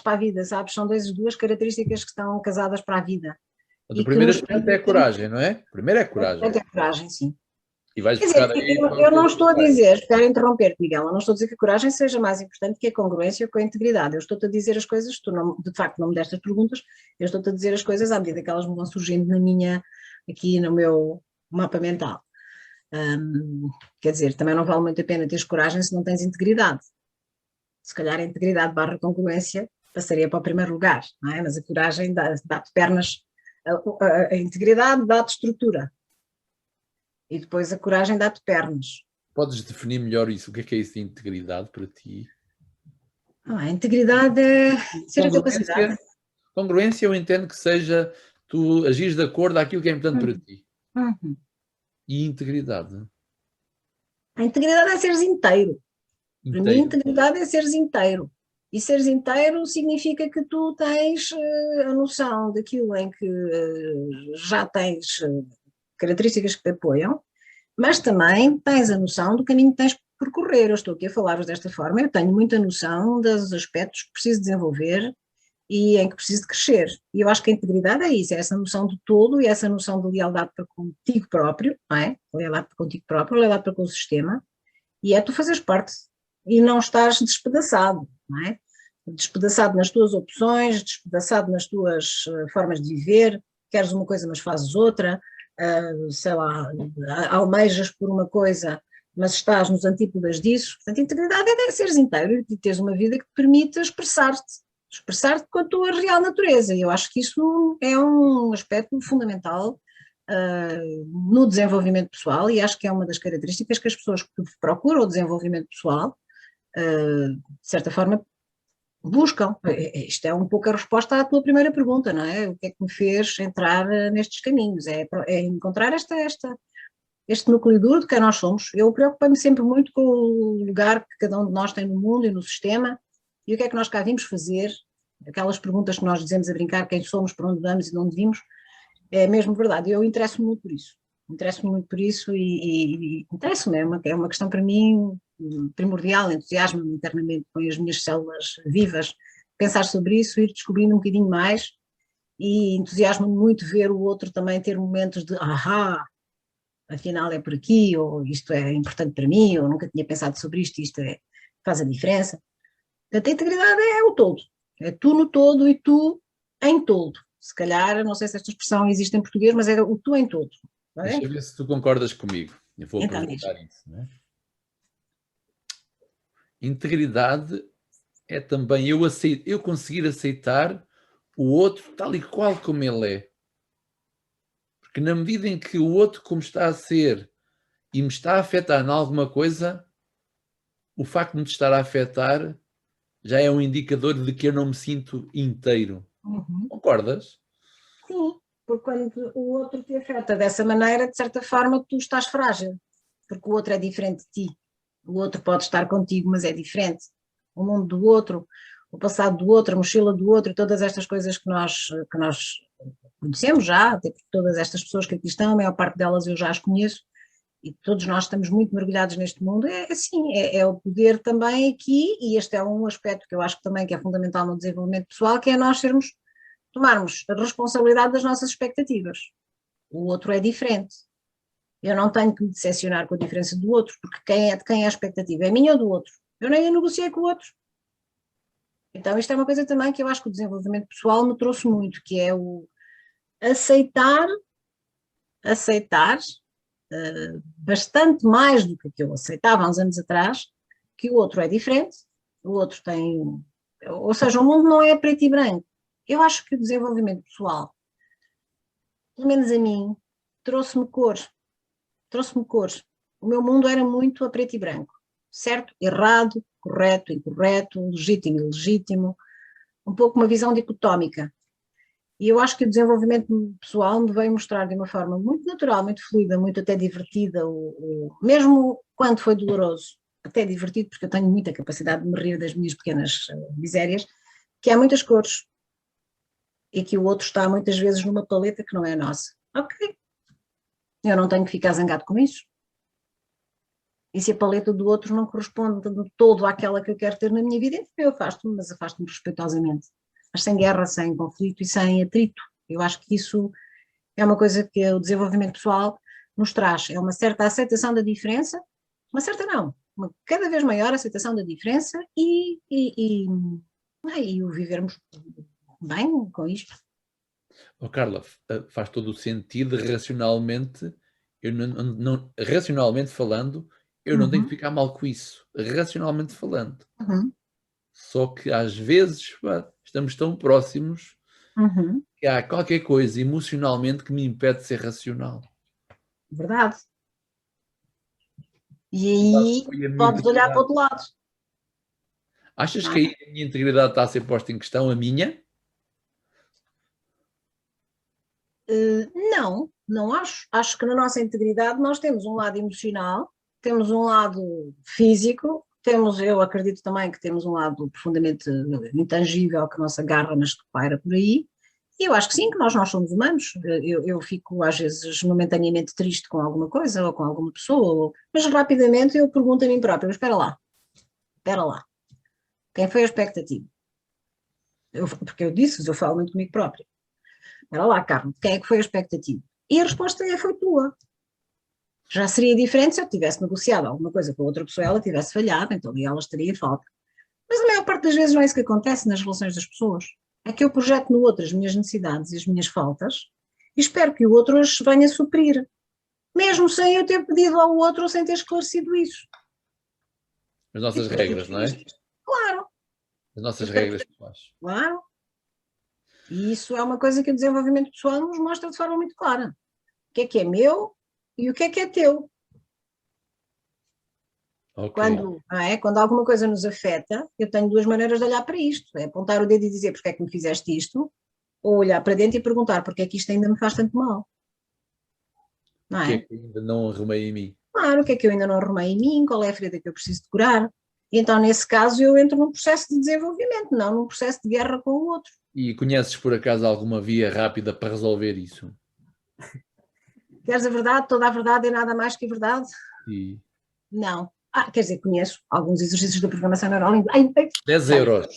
para a vida, sabes? São duas características que estão casadas para a vida. O primeiro aspecto é a coragem, não é? O primeiro é a coragem. É a coragem, sim. E vais Quer dizer, buscar aí... eu não estou a dizer, espero interromper, Miguel, eu não estou a dizer que a coragem seja mais importante que a congruência com a integridade. Eu estou-te a dizer as coisas, tu não, de facto não me deste as perguntas, eu estou-te a dizer as coisas à medida que elas me vão surgindo aqui no meu mapa mental. Quer dizer, também não vale muito a pena teres coragem se não tens integridade. Se calhar a integridade / congruência passaria para o primeiro lugar, não é? Mas a coragem dá-te pernas, a integridade dá-te estrutura. E depois a coragem dá-te pernas. Podes definir melhor isso? O que é isso de integridade para ti? A integridade é ser a tua capacidade. Congruência eu entendo que seja tu agires de acordo àquilo que é importante para ti. E integridade? A integridade é seres inteiro. Para mim, integridade é seres inteiro. E seres inteiro significa que tu tens a noção daquilo em que já tens características que te apoiam, mas também tens a noção do caminho que tens que percorrer. Eu estou aqui a falar-vos desta forma, eu tenho muita noção dos aspectos que preciso desenvolver e em que preciso de crescer. E eu acho que a integridade é isso, é essa noção do todo e essa noção de lealdade para contigo próprio, não é? Lealdade para contigo próprio, lealdade para com o sistema, e é tu fazeres parte e não estás despedaçado, não é? Despedaçado nas tuas opções, despedaçado nas tuas formas de viver, queres uma coisa mas fazes outra, sei lá, almejas por uma coisa, mas estás nos antípodas disso. Portanto, integridade é seres inteiro e teres uma vida que te permita expressar-te com a tua real natureza. E eu acho que isso é um aspecto fundamental no desenvolvimento pessoal e acho que é uma das características que as pessoas que procuram o desenvolvimento pessoal, de certa forma, buscam. Isto é um pouco a resposta à tua primeira pergunta, não é? O que é que me fez entrar nestes caminhos? É encontrar este núcleo duro de quem nós somos. Eu preocupo-me sempre muito com o lugar que cada um de nós tem no mundo e no sistema e o que é que nós cá vimos fazer, aquelas perguntas que nós dizemos a brincar, quem somos, para onde vamos e de onde vimos, é mesmo verdade. Eu interesso-me muito por isso. Interesso-me muito por isso e interesso-me, é uma questão para mim primordial, entusiasmo-me internamente, põe as minhas células vivas, pensar sobre isso, ir descobrindo um bocadinho mais e entusiasmo-me muito ver o outro também ter momentos de afinal é por aqui, ou isto é importante para mim, ou nunca tinha pensado sobre isto, faz a diferença. Portanto, a integridade é o todo, é tu no todo e tu em todo. Se calhar, não sei se esta expressão existe em português, mas é o tu em todo. Não é? Deixa eu ver se tu concordas comigo. Eu vou Então, perguntar isso. Não é? Integridade é também eu conseguir aceitar o outro tal e qual como ele é. Porque na medida em que o outro como está a ser e me está a afetar em alguma coisa, o facto de me estar a afetar já é um indicador de que eu não me sinto inteiro. Concordas? Sim, porque quando o outro te afeta dessa maneira, de certa forma, tu estás frágil, porque o outro é diferente de ti. O outro pode estar contigo, mas é diferente. O mundo do outro, o passado do outro, a mochila do outro, todas estas coisas que nós conhecemos já, até porque todas estas pessoas que aqui estão, a maior parte delas eu já as conheço, e todos nós estamos muito mergulhados neste mundo, é o poder também aqui, e este é um aspecto que eu acho que também que é fundamental no desenvolvimento pessoal, que é nós tomarmos a responsabilidade das nossas expectativas. O outro é diferente. Eu não tenho que me decepcionar com a diferença do outro, porque de quem é a expectativa? É minha ou do outro? Eu nem a negociei com o outro. Então isto é uma coisa também que eu acho que o desenvolvimento pessoal me trouxe muito, que é o aceitar bastante mais do que eu aceitava há uns anos atrás, que o outro é diferente, o outro tem, ou seja, o mundo não é preto e branco. Eu acho que o desenvolvimento pessoal, pelo menos a mim, trouxe-me cores. O meu mundo era muito a preto e branco, certo, errado, correto, incorreto, legítimo, ilegítimo, um pouco uma visão dicotómica. E eu acho que o desenvolvimento pessoal me veio mostrar de uma forma muito natural, muito fluida, muito até divertida, mesmo quando foi doloroso, até divertido, porque eu tenho muita capacidade de me rir das minhas pequenas misérias, que há muitas cores e que o outro está muitas vezes numa paleta que não é a nossa. Ok, eu não tenho que ficar zangado com isso. E se a paleta do outro não corresponde de todo àquela que eu quero ter na minha vida, então eu afasto-me, mas afasto-me respeitosamente. Mas sem guerra, sem conflito e sem atrito. Eu acho que isso é uma coisa que o desenvolvimento pessoal nos traz. É uma certa aceitação da diferença, uma certa não, uma cada vez maior aceitação da diferença e o vivermos bem com isto. Oh, Carla, faz todo o sentido racionalmente, racionalmente falando, eu não tenho que ficar mal com isso, racionalmente falando. Só que às vezes estamos tão próximos que há qualquer coisa emocionalmente que me impede de ser racional. Verdade. E aí podes olhar para o outro lado. Achas que aí a minha integridade está a ser posta em questão, a minha? Não acho. Acho que na nossa integridade nós temos um lado emocional, temos um lado físico, eu acredito também que temos um lado profundamente intangível que nos agarra, mas que paira por aí. E eu acho que sim, que nós somos humanos. Eu fico às vezes momentaneamente triste com alguma coisa ou com alguma pessoa, mas rapidamente eu pergunto a mim própria, mas espera lá, quem foi a expectativa? Porque eu falo muito comigo própria. Espera lá, Carlos, quem é que foi a expectativa? E a resposta foi tua. Já seria diferente se eu tivesse negociado alguma coisa com a outra pessoa, ela tivesse falhado, então aí ela estaria falta. Mas a maior parte das vezes não é isso que acontece nas relações das pessoas. É que eu projeto no outro as minhas necessidades e as minhas faltas e espero que o outro as venha suprir, mesmo sem eu ter pedido ao outro ou sem ter esclarecido isso. As nossas regras, não é? Claro. As nossas regras pessoais. Claro. E isso é uma coisa que o desenvolvimento pessoal nos mostra de forma muito clara. O que é meu e o que é teu. Okay. Quando alguma coisa nos afeta, eu tenho duas maneiras de olhar para isto. É apontar o dedo e dizer porque é que me fizeste isto, ou olhar para dentro e perguntar porque é que isto ainda me faz tanto mal. Não é? O que é que ainda não arrumei em mim? Claro, o que é que eu ainda não arrumei em mim, qual é a ferida que eu preciso de curar. E então, nesse caso, eu entro num processo de desenvolvimento, não num processo de guerra com o outro. E conheces, por acaso, alguma via rápida para resolver isso? Queres a verdade? Toda a verdade é nada mais que a verdade? E... Não. Quer dizer, conheço alguns exercícios da programação neurolinguística. 10 euros.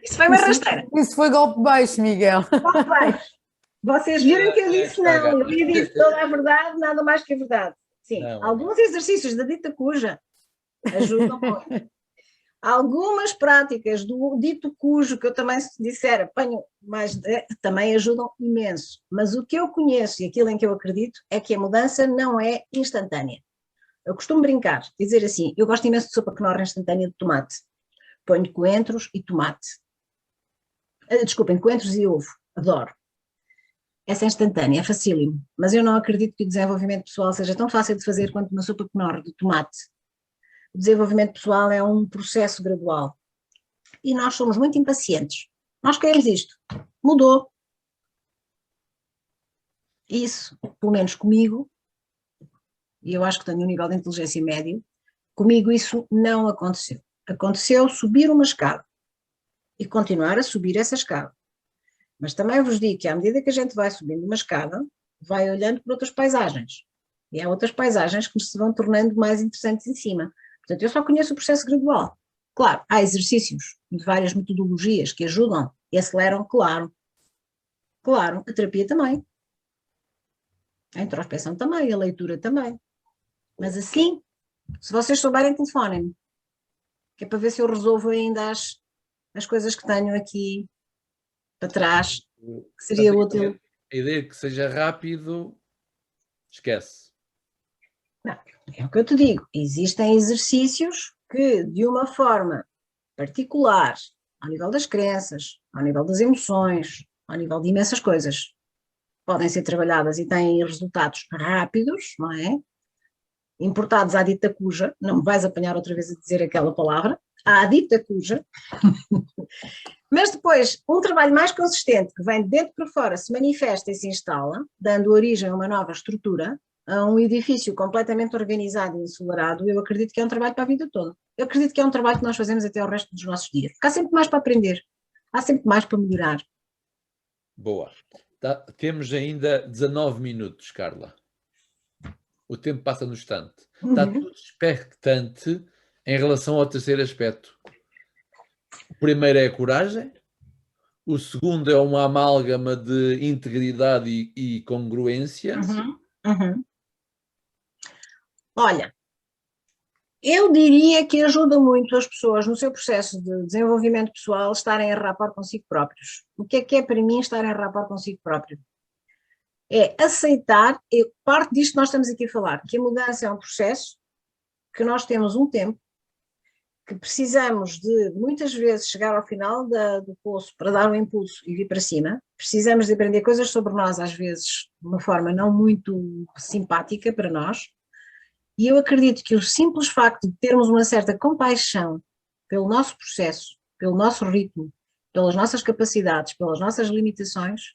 Isso foi uma rasteira. Isso foi golpe baixo, Miguel. Golpe baixo. Vocês viram que eu disse não. Eu disse toda a verdade, nada mais que a verdade. Sim, não, alguns exercícios da dita cuja ajudam muito. Algumas práticas do dito cujo, que eu também se disser, apanho mais, também ajudam imenso. Mas o que eu conheço e aquilo em que eu acredito é que a mudança não é instantânea. Eu costumo brincar, dizer assim, eu gosto imenso de sopa Knorr instantânea de tomate. Ponho coentros e tomate. Desculpem, coentros e ovo. Adoro. Essa é instantânea, é facílimo. Mas eu não acredito que o desenvolvimento pessoal seja tão fácil de fazer quanto uma sopa Knorr de tomate. O desenvolvimento pessoal é um processo gradual. E nós somos muito impacientes. Nós queremos isto. Mudou. Isso, pelo menos comigo, e eu acho que tenho um nível de inteligência médio, comigo isso não aconteceu. Aconteceu subir uma escada e continuar a subir essa escada. Mas também vos digo que à medida que a gente vai subindo uma escada, vai olhando para outras paisagens. E há outras paisagens que se vão tornando mais interessantes em cima. Portanto, eu só conheço o processo gradual. Claro, há exercícios de várias metodologias que ajudam e aceleram, claro. Claro, a terapia também. A introspecção também, a leitura também. Mas assim, Se vocês souberem, telefonem-me, que é para ver se eu resolvo ainda as coisas que tenho aqui para trás, que seria útil. A ideia que seja rápido, esquece. Não, é o que eu te digo, existem exercícios que, de uma forma particular, ao nível das crenças, ao nível das emoções, ao nível de imensas coisas, podem ser trabalhadas e têm resultados rápidos, não é? Importados à dita cuja, não me vais apanhar outra vez a dizer aquela palavra, à dita cuja, mas depois um trabalho mais consistente que vem de dentro para fora, se manifesta e se instala, dando origem a uma nova estrutura, a um edifício completamente organizado e ensolarado, eu acredito que é um trabalho para a vida toda. Eu acredito que é um trabalho que nós fazemos até o resto dos nossos dias, porque há sempre mais para aprender, há sempre mais para melhorar. Boa. Temos ainda 19 minutos, Carla. O tempo passa no instante. Está tudo expectante em relação ao terceiro aspecto. O primeiro é a coragem. O segundo é uma amálgama de integridade e congruência. Olha, eu diria que ajuda muito as pessoas no seu processo de desenvolvimento pessoal estarem a rapport consigo próprios. O que é para mim estar em rapport consigo próprio? É aceitar, parte disto que nós estamos aqui a falar, que a mudança é um processo, que nós temos um tempo, que precisamos de muitas vezes chegar ao final do poço para dar um impulso e vir para cima, precisamos de aprender coisas sobre nós às vezes de uma forma não muito simpática para nós, e eu acredito que o simples facto de termos uma certa compaixão pelo nosso processo, pelo nosso ritmo, pelas nossas capacidades, pelas nossas limitações,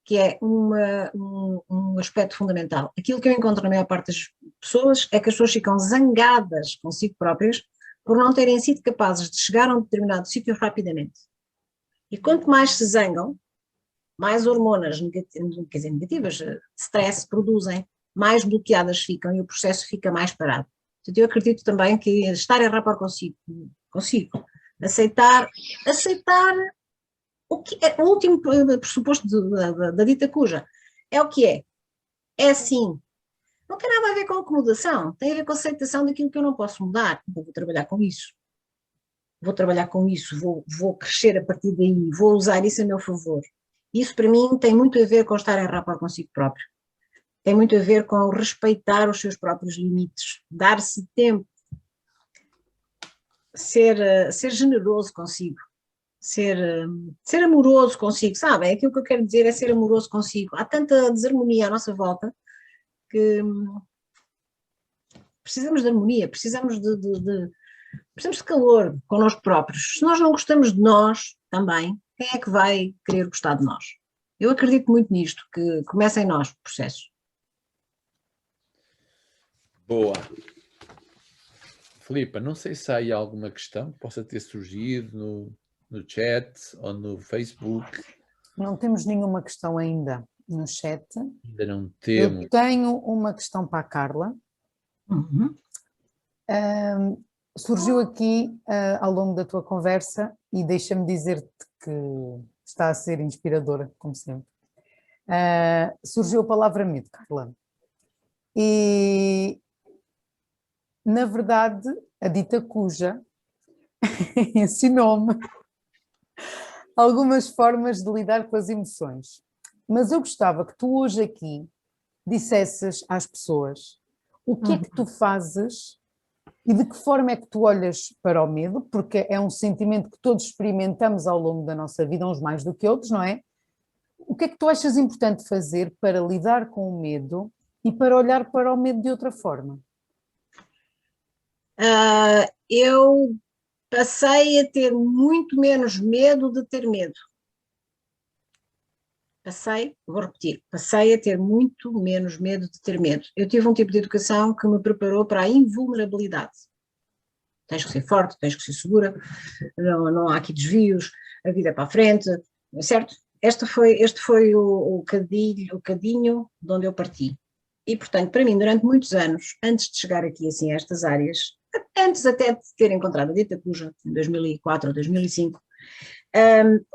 que é um aspecto fundamental. Aquilo que eu encontro na maior parte das pessoas é que as pessoas ficam zangadas consigo próprias por não terem sido capazes de chegar a um determinado sítio rapidamente. E quanto mais se zangam, mais hormonas negativas, stress, produzem, mais bloqueadas ficam e o processo fica mais parado. Portanto, eu acredito também que estar em rapport consigo, aceitar o que é o último pressuposto da dita cuja, é o que é. É assim. Não tem nada a ver com acomodação, tem a ver com a aceitação daquilo que eu não posso mudar. Vou trabalhar com isso. Vou crescer a partir daí, vou usar isso a meu favor. Isso para mim tem muito a ver com estar em rapport consigo próprio. Tem muito a ver com respeitar os seus próprios limites, dar-se tempo, ser generoso consigo, ser amoroso consigo, sabe? Aquilo que eu quero dizer é ser amoroso consigo. Há tanta desarmonia à nossa volta que precisamos de harmonia, precisamos de calor connosco próprios. Se nós não gostamos de nós também, quem é que vai querer gostar de nós? Eu acredito muito nisto, que começa em nós o processo. Boa. Filipa, não sei se há aí alguma questão que possa ter surgido no chat ou no Facebook. Não temos nenhuma questão ainda no chat. Ainda não temos. Eu tenho uma questão para a Carla. Surgiu aqui ao longo da tua conversa e deixa-me dizer-te que está a ser inspiradora, como sempre. Surgiu a palavra medo, Carla. E, na verdade, a dita cuja ensinou-me algumas formas de lidar com as emoções. Mas eu gostava que tu hoje aqui dissesses às pessoas o que é que tu fazes e de que forma é que tu olhas para o medo, porque é um sentimento que todos experimentamos ao longo da nossa vida, uns mais do que outros, não é? O que é que tu achas importante fazer para lidar com o medo e para olhar para o medo de outra forma? Eu passei a ter muito menos medo de ter medo. Vou repetir, passei a ter muito menos medo de ter medo. Eu tive um tipo de educação que me preparou para a invulnerabilidade. Tens que ser forte, tens que ser segura, não há aqui desvios, a vida é para a frente, certo? Este foi o cadinho de onde eu parti. E, portanto, para mim, durante muitos anos, antes de chegar aqui assim a estas áreas, antes até de ter encontrado a dita cuja, em 2004 ou 2005,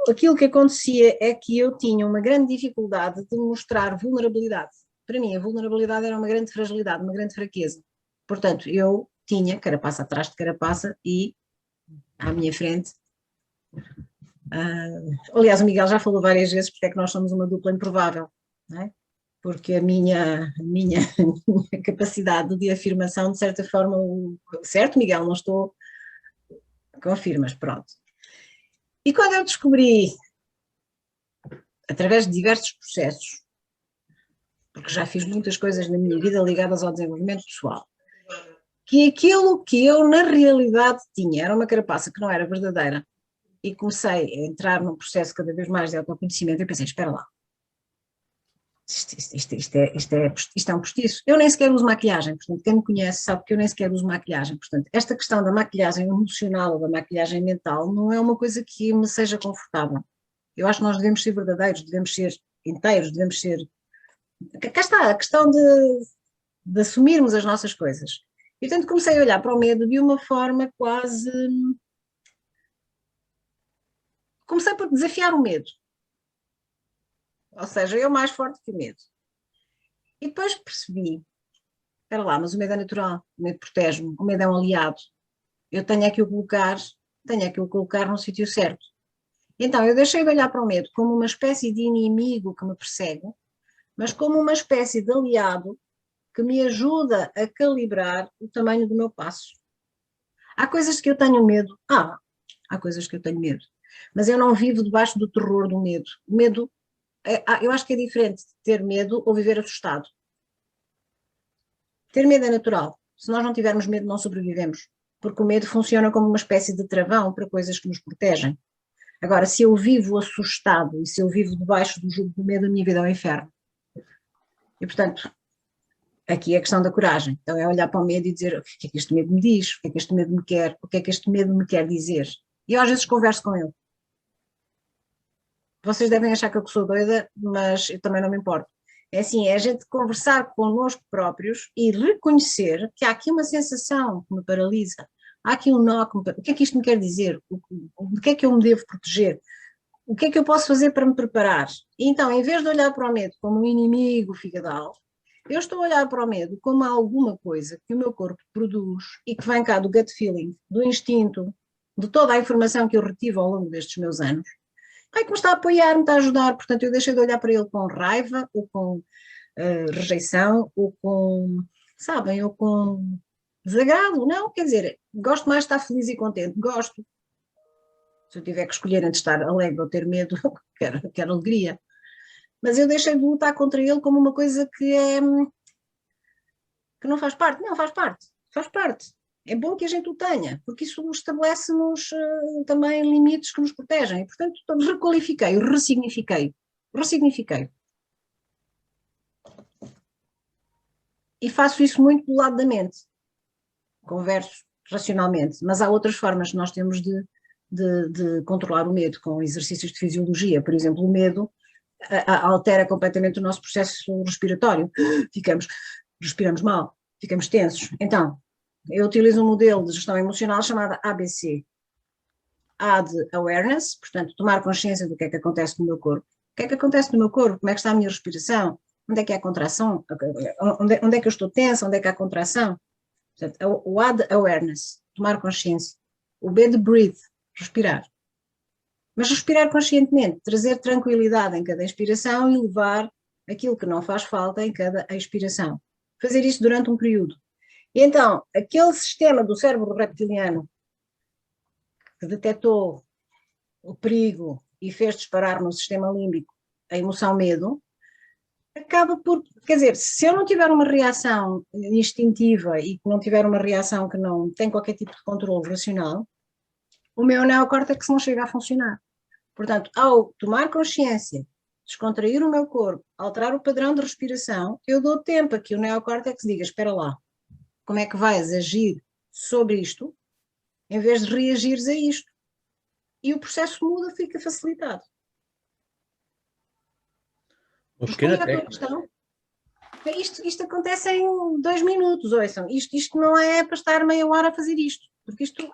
aquilo que acontecia é que eu tinha uma grande dificuldade de mostrar vulnerabilidade. Para mim, a vulnerabilidade era uma grande fragilidade, uma grande fraqueza. Portanto, eu tinha carapaça atrás de carapaça e à minha frente. Aliás, o Miguel já falou várias vezes porque é que nós somos uma dupla improvável, não é? Porque a minha capacidade de afirmação, de certa forma, certo, Miguel, não estou, confirmas, pronto. E quando eu descobri, através de diversos processos, porque já fiz muitas coisas na minha vida ligadas ao desenvolvimento pessoal, que aquilo que eu na realidade tinha era uma carapaça que não era verdadeira, e comecei a entrar num processo cada vez mais de autoconhecimento, eu pensei, espera lá, isto é um postiço. Eu nem sequer uso maquilhagem, portanto, quem me conhece sabe que eu nem sequer uso maquilhagem. Portanto, esta questão da maquilhagem emocional ou da maquilhagem mental não é uma coisa que me seja confortável. Eu acho que nós devemos ser verdadeiros, devemos ser inteiros, devemos ser. Cá está a questão de assumirmos as nossas coisas. E, portanto, comecei a olhar para o medo de uma forma quase. Comecei por desafiar o medo. Ou seja, eu mais forte que o medo. E depois percebi, espera lá, mas o medo é natural, o medo protege-me, o medo é um aliado. Eu tenho é que o colocar no sítio certo. Então, eu deixei de olhar para o medo como uma espécie de inimigo que me persegue, mas como uma espécie de aliado que me ajuda a calibrar o tamanho do meu passo. Há coisas que eu tenho medo. Há coisas que eu tenho medo. Mas eu não vivo debaixo do terror do medo. O medo, eu acho que é diferente de ter medo ou viver assustado. Ter medo é natural. Se nós não tivermos medo, não sobrevivemos. Porque o medo funciona como uma espécie de travão para coisas que nos protegem. Agora, se eu vivo assustado e se eu vivo debaixo do jugo do medo, a minha vida é um inferno. E, portanto, aqui é a questão da coragem. Então é olhar para o medo e dizer o que é que este medo me diz, o que é que este medo me quer, o que é que este medo me quer dizer. E eu às vezes converso com ele. Vocês devem achar que eu sou doida, mas eu também não me importo. É assim, é a gente conversar connosco próprios e reconhecer que há aqui uma sensação que me paralisa, há aqui um nó que me paralisa. O que é que isto me quer dizer? Do que é que eu me devo proteger? O que é que eu posso fazer para me preparar? E então, em vez de olhar para o medo como um inimigo figadal, eu estou a olhar para o medo como alguma coisa que o meu corpo produz e que vem cá do gut feeling, do instinto, de toda a informação que eu retive ao longo destes meus anos, que me está a apoiar, me está a ajudar. Portanto, eu deixei de olhar para ele com raiva, ou com rejeição, ou com, sabem, ou com desagrado. Não, quer dizer, gosto mais de estar feliz e contente, gosto. Se eu tiver que escolher entre estar alegre ou ter medo, quero alegria. Mas eu deixei de lutar contra ele como uma coisa que não faz parte. Não, faz parte. Faz parte. É bom que a gente o tenha, porque isso estabelece-nos também limites que nos protegem. E, portanto, requalifiquei, ressignifiquei. E faço isso muito do lado da mente. Converso racionalmente, mas há outras formas que nós temos de controlar o medo com exercícios de fisiologia. Por exemplo, o medo altera completamente o nosso processo respiratório. Respiramos mal, ficamos tensos. Então, eu utilizo um modelo de gestão emocional chamado ABC. A de awareness, portanto, tomar consciência do que é que acontece no meu corpo. O que é que acontece no meu corpo? Como é que está a minha respiração? Onde é que há contração? Onde é que eu estou tensa? Onde é que há contração? Portanto, o A de awareness, tomar consciência. O B de breathe, respirar. Mas respirar conscientemente, trazer tranquilidade em cada inspiração e levar aquilo que não faz falta em cada expiração. Fazer isto durante um período. E então, aquele sistema do cérebro reptiliano que detectou o perigo e fez disparar no sistema límbico a emoção medo, acaba por, quer dizer, se eu não tiver uma reação instintiva e que não tiver uma reação que não tem qualquer tipo de controle racional, o meu neocórtex não chega a funcionar. Portanto, ao tomar consciência, descontrair o meu corpo, alterar o padrão de respiração, eu dou tempo a que o neocórtex diga, espera lá, como é que vais agir sobre isto, em vez de reagires a isto. E o processo muda, fica facilitado. Respondendo à tua questão, isto acontece em 2 minutos, ouçam, isto não é para estar meia hora a fazer isto, porque isto...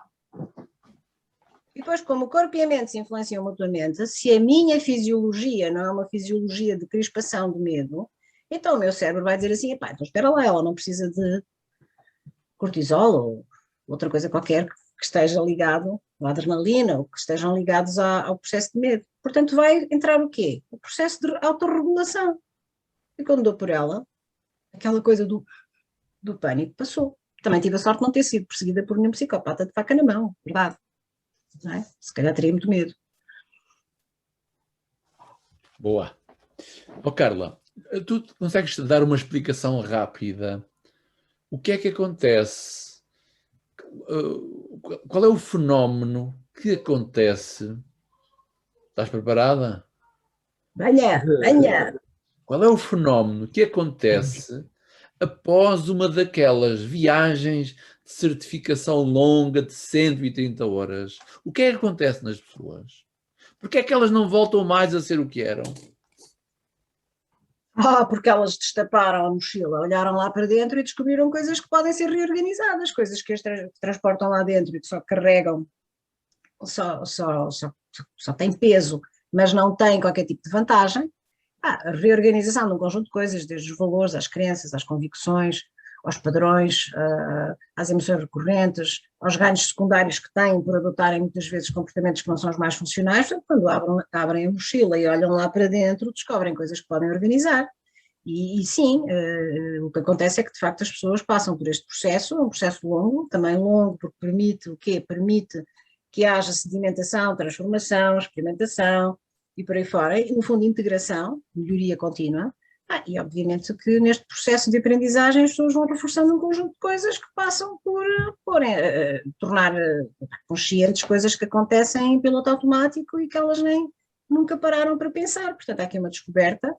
E depois, como o corpo e a mente se influenciam mutuamente, se a minha fisiologia não é uma fisiologia de crispação de medo, então o meu cérebro vai dizer assim, epá, então espera lá, ela não precisa de cortisol ou outra coisa qualquer que esteja ligado à adrenalina ou que estejam ligados ao processo de medo. Portanto, vai entrar o quê? O processo de autorregulação. E quando dou por ela, aquela coisa do pânico passou. Também tive a sorte de não ter sido perseguida por nenhum psicopata de faca na mão, verdade. Não é? Se calhar teria muito medo. Boa. Carla, tu consegues dar uma explicação rápida? O que é que acontece? Qual é o fenómeno que acontece? Estás preparada? Venha, venha! Qual é o fenómeno que acontece após uma daquelas viagens de certificação longa de 130 horas? O que é que acontece nas pessoas? Porque é que elas não voltam mais a ser o que eram? Porque elas destaparam a mochila, olharam lá para dentro e descobriram coisas que podem ser reorganizadas, coisas que as transportam lá dentro e que só carregam, só têm peso, mas não têm qualquer tipo de vantagem. A reorganização de um conjunto de coisas, desde os valores, às crenças, às convicções, aos padrões, às emoções recorrentes, aos ganhos secundários que têm por adotarem muitas vezes comportamentos que não são os mais funcionais. Portanto, quando abrem a mochila e olham lá para dentro, descobrem coisas que podem organizar. E sim, o que acontece é que de facto as pessoas passam por este processo, um processo longo, também longo porque permite o quê? Permite que haja sedimentação, transformação, experimentação e por aí fora, e no fundo integração, melhoria contínua. E obviamente que neste processo de aprendizagem as pessoas vão reforçando um conjunto de coisas que passam por tornar conscientes coisas que acontecem em piloto automático e que elas nem nunca pararam para pensar. Portanto, há aqui uma descoberta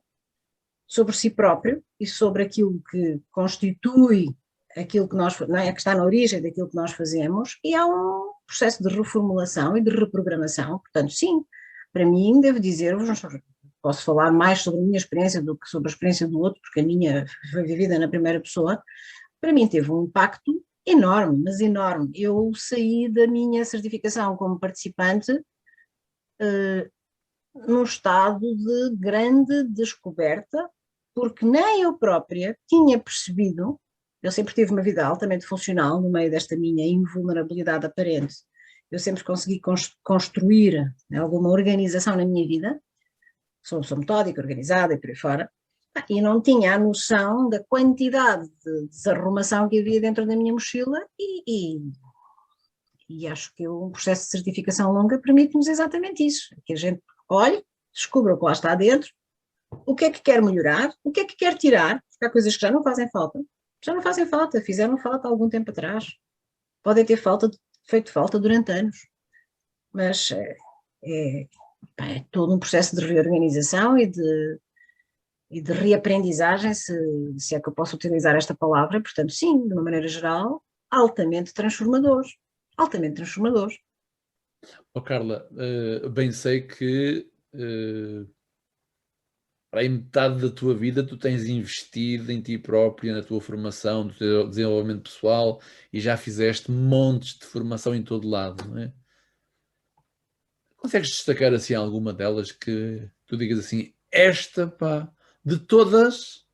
sobre si próprio e sobre aquilo que constitui aquilo que nós, não é, que está na origem daquilo que nós fazemos, e há um processo de reformulação e de reprogramação. Portanto, sim, para mim, devo dizer-vos, posso falar mais sobre a minha experiência do que sobre a experiência do outro, porque a minha foi vivida na primeira pessoa. Para mim teve um impacto enorme, mas enorme. Eu saí da minha certificação como participante num estado de grande descoberta, porque nem eu própria tinha percebido. Eu sempre tive uma vida altamente funcional no meio desta minha invulnerabilidade aparente. Eu sempre consegui construir alguma organização na minha vida. Sou metódica, organizada e por aí fora. E não tinha a noção da quantidade de desarrumação que havia dentro da minha mochila e acho que um processo de certificação longa permite-nos exatamente isso. Que a gente olhe, descubra o que lá está dentro, o que é que quer melhorar, o que é que quer tirar, porque há coisas que já não fazem falta. Já não fazem falta, fizeram falta há algum tempo atrás. Podem ter feito falta durante anos. Mas é todo um processo de reorganização e de reaprendizagem, se é que eu posso utilizar esta palavra. Portanto, sim, de uma maneira geral, altamente transformadores. Altamente transformadores. Carla, bem sei que para aí metade da tua vida tu tens investido em ti própria, na tua formação, no teu desenvolvimento pessoal, e já fizeste montes de formação em todo lado, não é? Consegues destacar assim alguma delas que tu digas assim, esta, pá, de todas,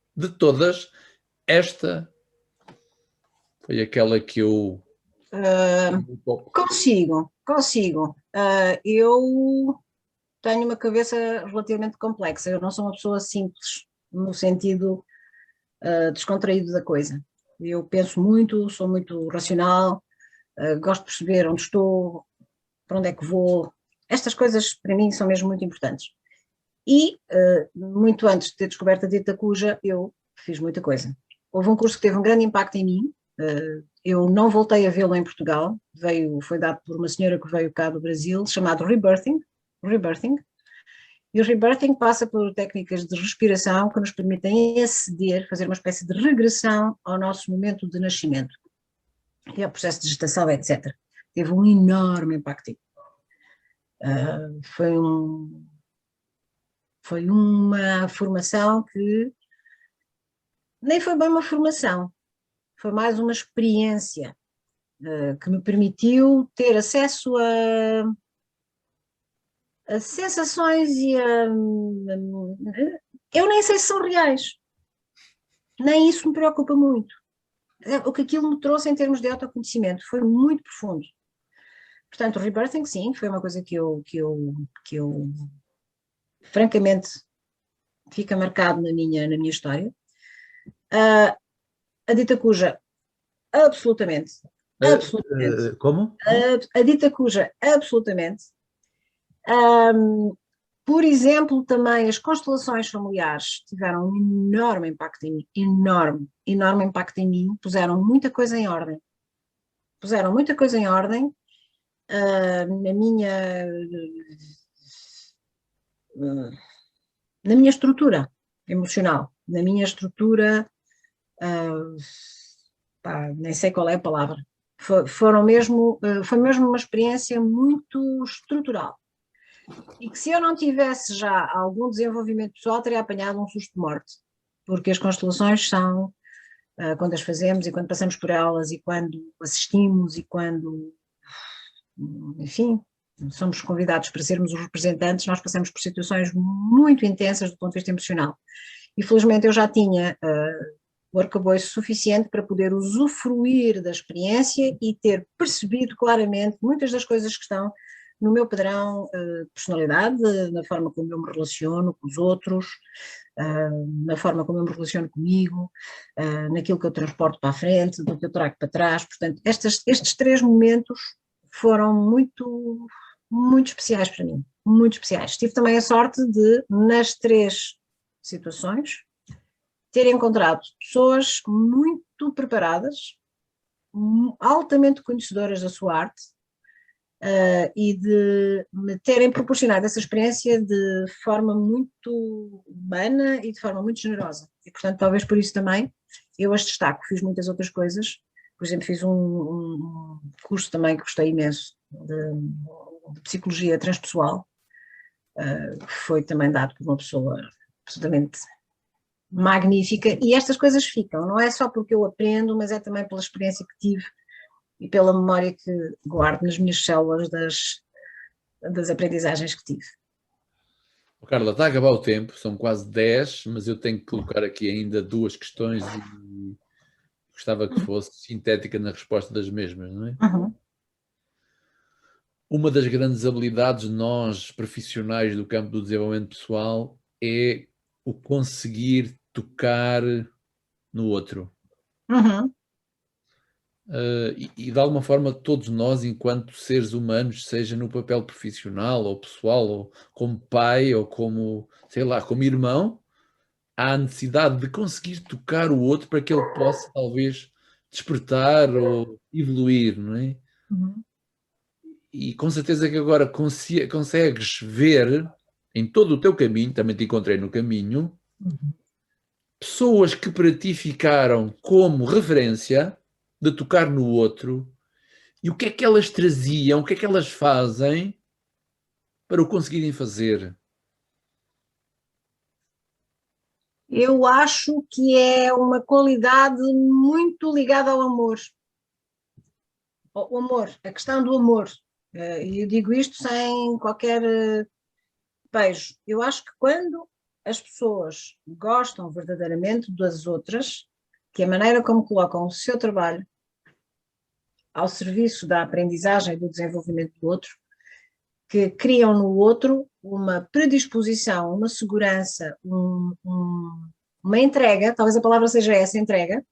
esta foi aquela que eu... Consigo. Eu tenho uma cabeça relativamente complexa. Eu não sou uma pessoa simples, no sentido descontraído da coisa. Eu penso muito, sou muito racional, gosto de perceber onde estou, para onde é que vou. Estas coisas, para mim, são mesmo muito importantes. E, muito antes de ter descoberto a Dita Cuja, eu fiz muita coisa. Houve um curso que teve um grande impacto em mim. Eu não voltei a vê-lo em Portugal. Foi dado por uma senhora que veio cá do Brasil, chamado Rebirthing. E o Rebirthing passa por técnicas de respiração que nos permitem aceder, fazer uma espécie de regressão ao nosso momento de nascimento. E ao processo de gestação, etc. Teve um enorme impacto. Foi uma formação que nem foi bem uma formação, foi mais uma experiência que me permitiu ter acesso a sensações eu nem sei se são reais, nem isso me preocupa muito. o que aquilo me trouxe em termos de autoconhecimento foi muito profundo. Portanto, o rebirthing, sim, foi uma coisa que eu francamente, fica marcado na minha história. A dita cuja, absolutamente. Como? A dita cuja, absolutamente. Por exemplo, também as constelações familiares tiveram um enorme impacto em mim, enorme impacto em mim, puseram muita coisa em ordem. Na minha estrutura emocional, na minha estrutura, nem sei qual é a palavra, foi mesmo uma experiência muito estrutural. E que se eu não tivesse já algum desenvolvimento pessoal, teria apanhado um susto de morte, porque as constelações são, quando as fazemos e quando passamos por elas e quando assistimos e quando, enfim, somos convidados para sermos os representantes, nós passamos por situações muito intensas do ponto de vista emocional. E felizmente eu já tinha o arcabouço suficiente para poder usufruir da experiência e ter percebido claramente muitas das coisas que estão no meu padrão de personalidade, na forma como eu me relaciono com os outros, na forma como eu me relaciono comigo, naquilo que eu transporto para a frente, do que eu trago para trás. Portanto, estes 3 momentos foram muito, muito especiais para mim, muito especiais. Tive também a sorte de, nas 3 situações, ter encontrado pessoas muito preparadas, altamente conhecedoras da sua arte, e de me terem proporcionado essa experiência de forma muito humana e de forma muito generosa. E, portanto, talvez por isso também eu as destaco. Fiz muitas outras coisas. Por exemplo, fiz um curso também que gostei imenso de psicologia transpessoal, que foi também dado por uma pessoa absolutamente magnífica. E estas coisas ficam, não é só porque eu aprendo, mas é também pela experiência que tive e pela memória que guardo nas minhas células das aprendizagens que tive. Carla, está a acabar o tempo, são quase 10, mas eu tenho que colocar aqui ainda 2 questões e gostava que fosse sintética na resposta das mesmas, não é? Uhum. Uma das grandes habilidades de nós, profissionais do campo do desenvolvimento pessoal, é o conseguir tocar no outro. Uhum. E de alguma forma todos nós, enquanto seres humanos, seja no papel profissional ou pessoal, ou como pai, ou como, sei lá, como irmão, há a necessidade de conseguir tocar o outro para que ele possa talvez despertar ou evoluir, não é? Uhum. E com certeza que agora consegues ver em todo o teu caminho, também te encontrei no caminho, pessoas que para ti ficaram como referência de tocar no outro. E o que é que elas traziam, o que é que elas fazem para o conseguirem fazer? Eu acho que é uma qualidade muito ligada ao amor. O amor, a questão do amor. E eu digo isto sem qualquer beijo. Eu acho que quando as pessoas gostam verdadeiramente das outras, que a maneira como colocam o seu trabalho ao serviço da aprendizagem e do desenvolvimento do outro, que criam no outro uma predisposição, uma segurança, uma entrega, talvez a palavra seja essa, entrega,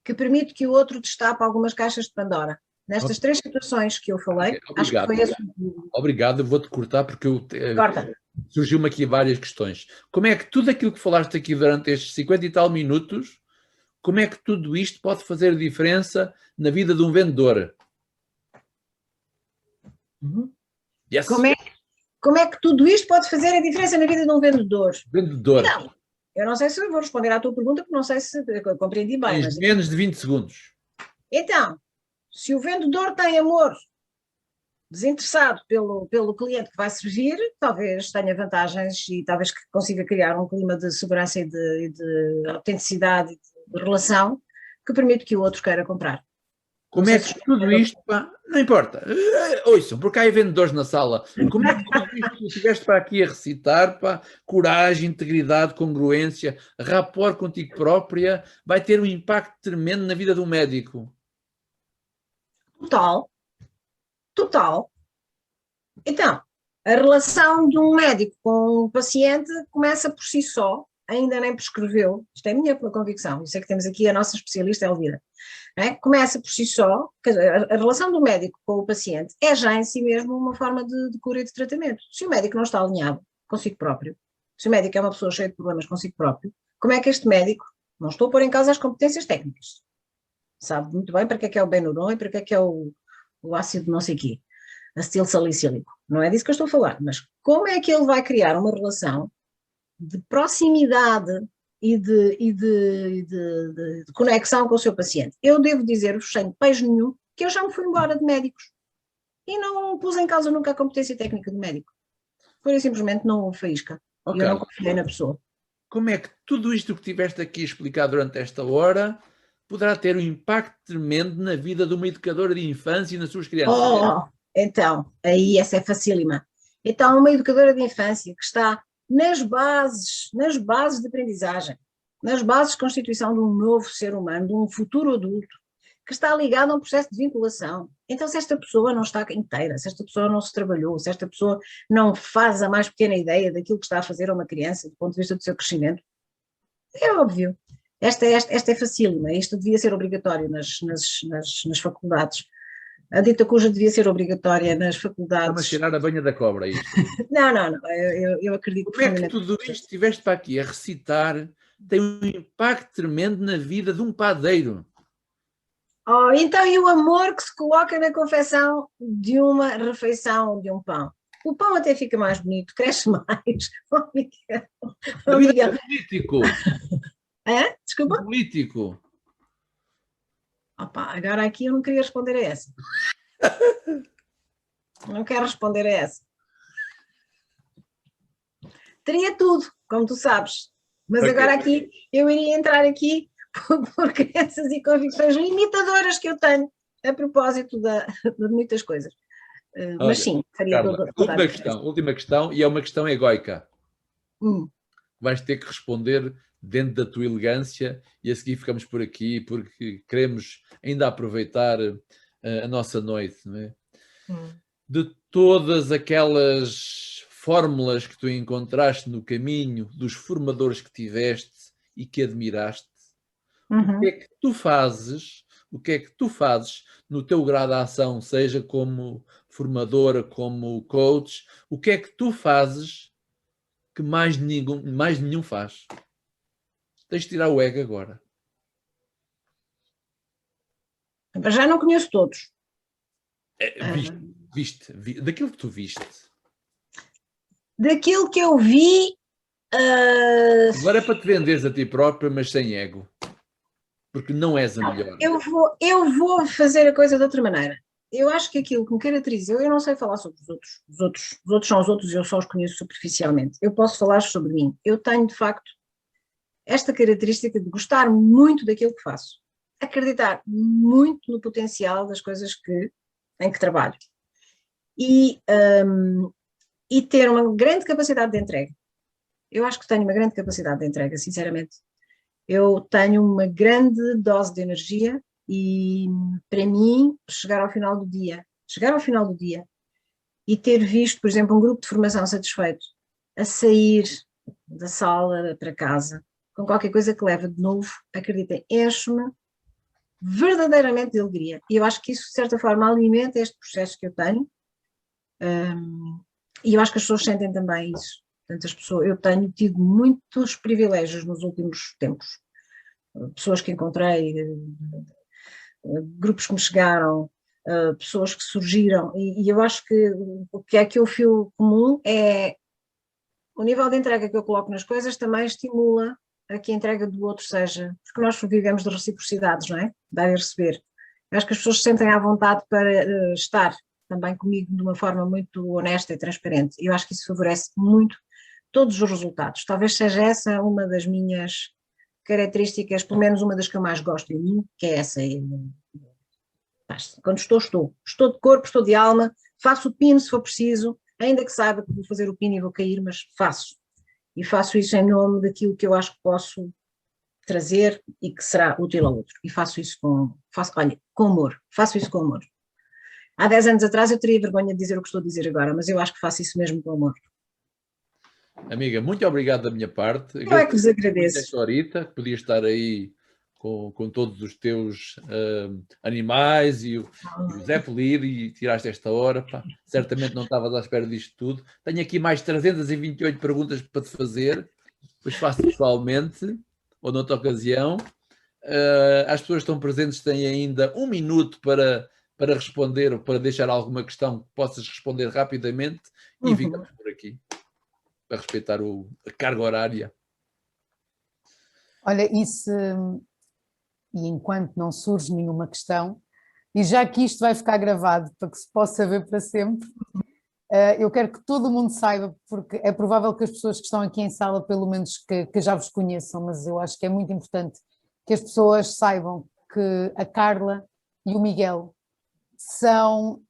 que permite que o outro destape algumas caixas de Pandora. Nestas 3 situações que eu falei, acho que foi esse. Obrigado, eu vou-te cortar porque Corta. surgiu-me aqui várias questões. Como é que tudo aquilo que falaste aqui durante estes 50 e tal minutos, como é que tudo isto pode fazer diferença na vida de um vendedor? Uhum. Yes. Como é que tudo isto pode fazer a diferença na vida de um vendedor? Vendedor. Não, eu não sei se eu vou responder à tua pergunta, porque não sei se eu compreendi bem. Tens menos de 20 segundos. Então, se o vendedor tem amor, desinteressado pelo cliente que vai servir, talvez tenha vantagens e talvez consiga criar um clima de segurança e de autenticidade e de relação que permite que o outro queira comprar. Como é que tudo isto, pá, não importa, ouçam, porque há vendedores na sala, como é que tudo isto que estiveste para aqui a recitar, pá, coragem, integridade, congruência, rapport contigo própria, vai ter um impacto tremendo na vida do médico? Total, total. Então, a relação de um médico com um paciente começa por si só, ainda nem prescreveu, isto é a minha convicção, isso é que temos aqui a nossa especialista Elvira, começa por si só, a relação do médico com o paciente é já em si mesmo uma forma de cura e de tratamento. Se o médico não está alinhado consigo próprio, se o médico é uma pessoa cheia de problemas consigo próprio, como é que este médico, não estou a pôr em causa as competências técnicas, sabe muito bem para que é o Benuron e para que é o ácido não sei quê, acetil salicílico, não é disso que eu estou a falar, mas como é que ele vai criar uma relação de proximidade e de conexão com o seu paciente? Eu devo dizer-vos, sem pejo nenhum, que eu já me fui embora de médicos e não pus em causa nunca a competência técnica do médico. Foi simplesmente não houve faísca. E eu não confiei na pessoa. Como é que tudo isto que tiveste aqui a explicar durante esta hora poderá ter um impacto tremendo na vida de uma educadora de infância e nas suas crianças? Então, aí essa é facílima. Então, uma educadora de infância que está nas bases de aprendizagem, nas bases de constituição de um novo ser humano, de um futuro adulto, que está ligado a um processo de vinculação. Então, se esta pessoa não está inteira, se esta pessoa não se trabalhou, se esta pessoa não faz a mais pequena ideia daquilo que está a fazer a uma criança, do ponto de vista do seu crescimento, é óbvio. Esta é facílima, isto devia ser obrigatório nas faculdades. A dita cuja devia ser obrigatória nas faculdades. Vamos cheirar a banha da cobra, isto. Não, eu acredito. Como é que tudo isto que estiveste para aqui a recitar tem um impacto tremendo na vida de um padeiro? Então, e o amor que se coloca na confecção de uma refeição, de um pão? O pão até fica mais bonito, cresce mais. A vida é político. É? Desculpa? Político. Opa, agora aqui eu não queria responder a essa. Não quero responder a essa. Teria tudo, como tu sabes. Mas agora aqui, eu iria entrar aqui por crenças e convicções limitadoras que eu tenho a propósito de muitas coisas. Mas sim, faria Carla, última questão, e é uma questão egóica. Vais ter que responder dentro da tua elegância e a seguir ficamos por aqui porque queremos ainda aproveitar a nossa noite, não é? De todas aquelas fórmulas que tu encontraste no caminho, dos formadores que tiveste e que admiraste, o que é que tu fazes? O que é que tu fazes no teu grau de ação, seja como formadora, como coach? O que é que tu fazes que mais nenhum faz? Tens de tirar o ego agora. Já não conheço todos. Viste, daquilo que tu viste. Daquilo que eu vi... Agora é para te venderes a ti própria, mas sem ego. Porque não és a melhor. Eu vou fazer a coisa de outra maneira. Eu acho que aquilo que me caracteriza, eu não sei falar sobre os outros. Os outros são os outros e eu só os conheço superficialmente. Eu posso falar sobre mim. Eu tenho, de facto, esta característica de gostar muito daquilo que faço. Acreditar muito no potencial das coisas em que trabalho. E ter uma grande capacidade de entrega. Eu acho que tenho uma grande capacidade de entrega, sinceramente. Eu tenho uma grande dose de energia e, para mim, chegar ao final do dia e ter visto, por exemplo, um grupo de formação satisfeito a sair da sala para casa com qualquer coisa que leva de novo, acreditem, enche-me verdadeiramente de alegria. E eu acho que isso, de certa forma, alimenta este processo que eu tenho e eu acho que as pessoas sentem também isso. Portanto, eu tenho tido muitos privilégios nos últimos tempos. Pessoas que encontrei, grupos que me chegaram, pessoas que surgiram, e eu acho que o que é que o fio comum é o nível de entrega que eu coloco nas coisas também estimula a que a entrega do outro seja, porque nós vivemos de reciprocidades, não é? Dar e receber. Eu acho que as pessoas se sentem à vontade para estar também comigo de uma forma muito honesta e transparente. E eu acho que isso favorece muito todos os resultados. Talvez seja essa uma das minhas características, pelo menos uma das que eu mais gosto em mim, que é essa. Basta. Quando estou, estou. Estou de corpo, estou de alma, faço o pino se for preciso, ainda que saiba que vou fazer o pino e vou cair, mas faço. E faço isso em nome daquilo que eu acho que posso trazer e que será útil ao outro. E faço isso com amor. Faço isso com amor. Há 10 anos atrás eu teria vergonha de dizer o que estou a dizer agora, mas eu acho que faço isso mesmo com amor. Amiga, muito obrigado da minha parte. Eu é que vos agradeço. Esta horita, que podia estar aí com todos os teus animais e o Zé Polido e tiraste esta hora. Pá. Certamente não estavas à espera disto tudo. Tenho aqui mais 328 perguntas para te fazer, depois faço pessoalmente ou noutra ocasião. As pessoas que estão presentes têm ainda 1 minuto para responder ou para deixar alguma questão que possas responder rapidamente e ficamos por aqui para respeitar a carga horária. Olha, isso, e enquanto não surge nenhuma questão, e já que isto vai ficar gravado para que se possa ver para sempre, eu quero que todo mundo saiba, porque é provável que as pessoas que estão aqui em sala, pelo menos que já vos conheçam, mas eu acho que é muito importante que as pessoas saibam que a Carla e o Miguel são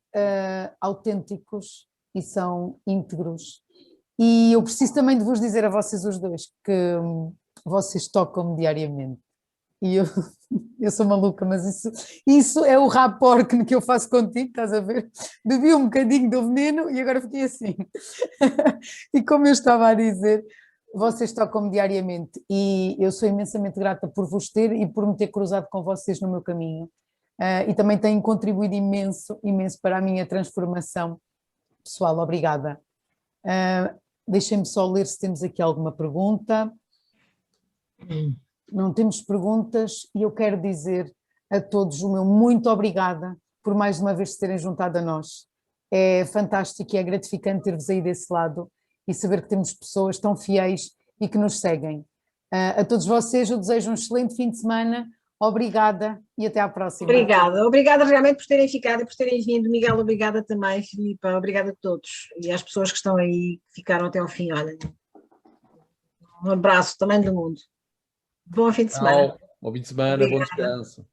autênticos e são íntegros. E eu preciso também de vos dizer a vocês os dois que vocês tocam-me diariamente. E eu sou maluca, mas isso é o rapport que eu faço contigo, estás a ver? Bebi um bocadinho do veneno e agora fiquei assim. E como eu estava a dizer, vocês tocam-me diariamente e eu sou imensamente grata por vos ter e por me ter cruzado com vocês no meu caminho. E também têm contribuído imenso para a minha transformação pessoal. Obrigada. Deixem-me só ler se temos aqui alguma pergunta. Não temos perguntas e eu quero dizer a todos o meu muito obrigada por mais uma vez se terem juntado a nós. É fantástico e é gratificante ter-vos aí desse lado e saber que temos pessoas tão fiéis e que nos seguem. A todos vocês eu desejo um excelente fim de semana. Obrigada e até à próxima. Obrigada realmente por terem ficado e por terem vindo. Miguel, obrigada também, Filipa, obrigada a todos e às pessoas que estão aí, que ficaram até ao fim, olha, um abraço também do mundo. Bom fim de semana. Bom fim de semana, bom descanso.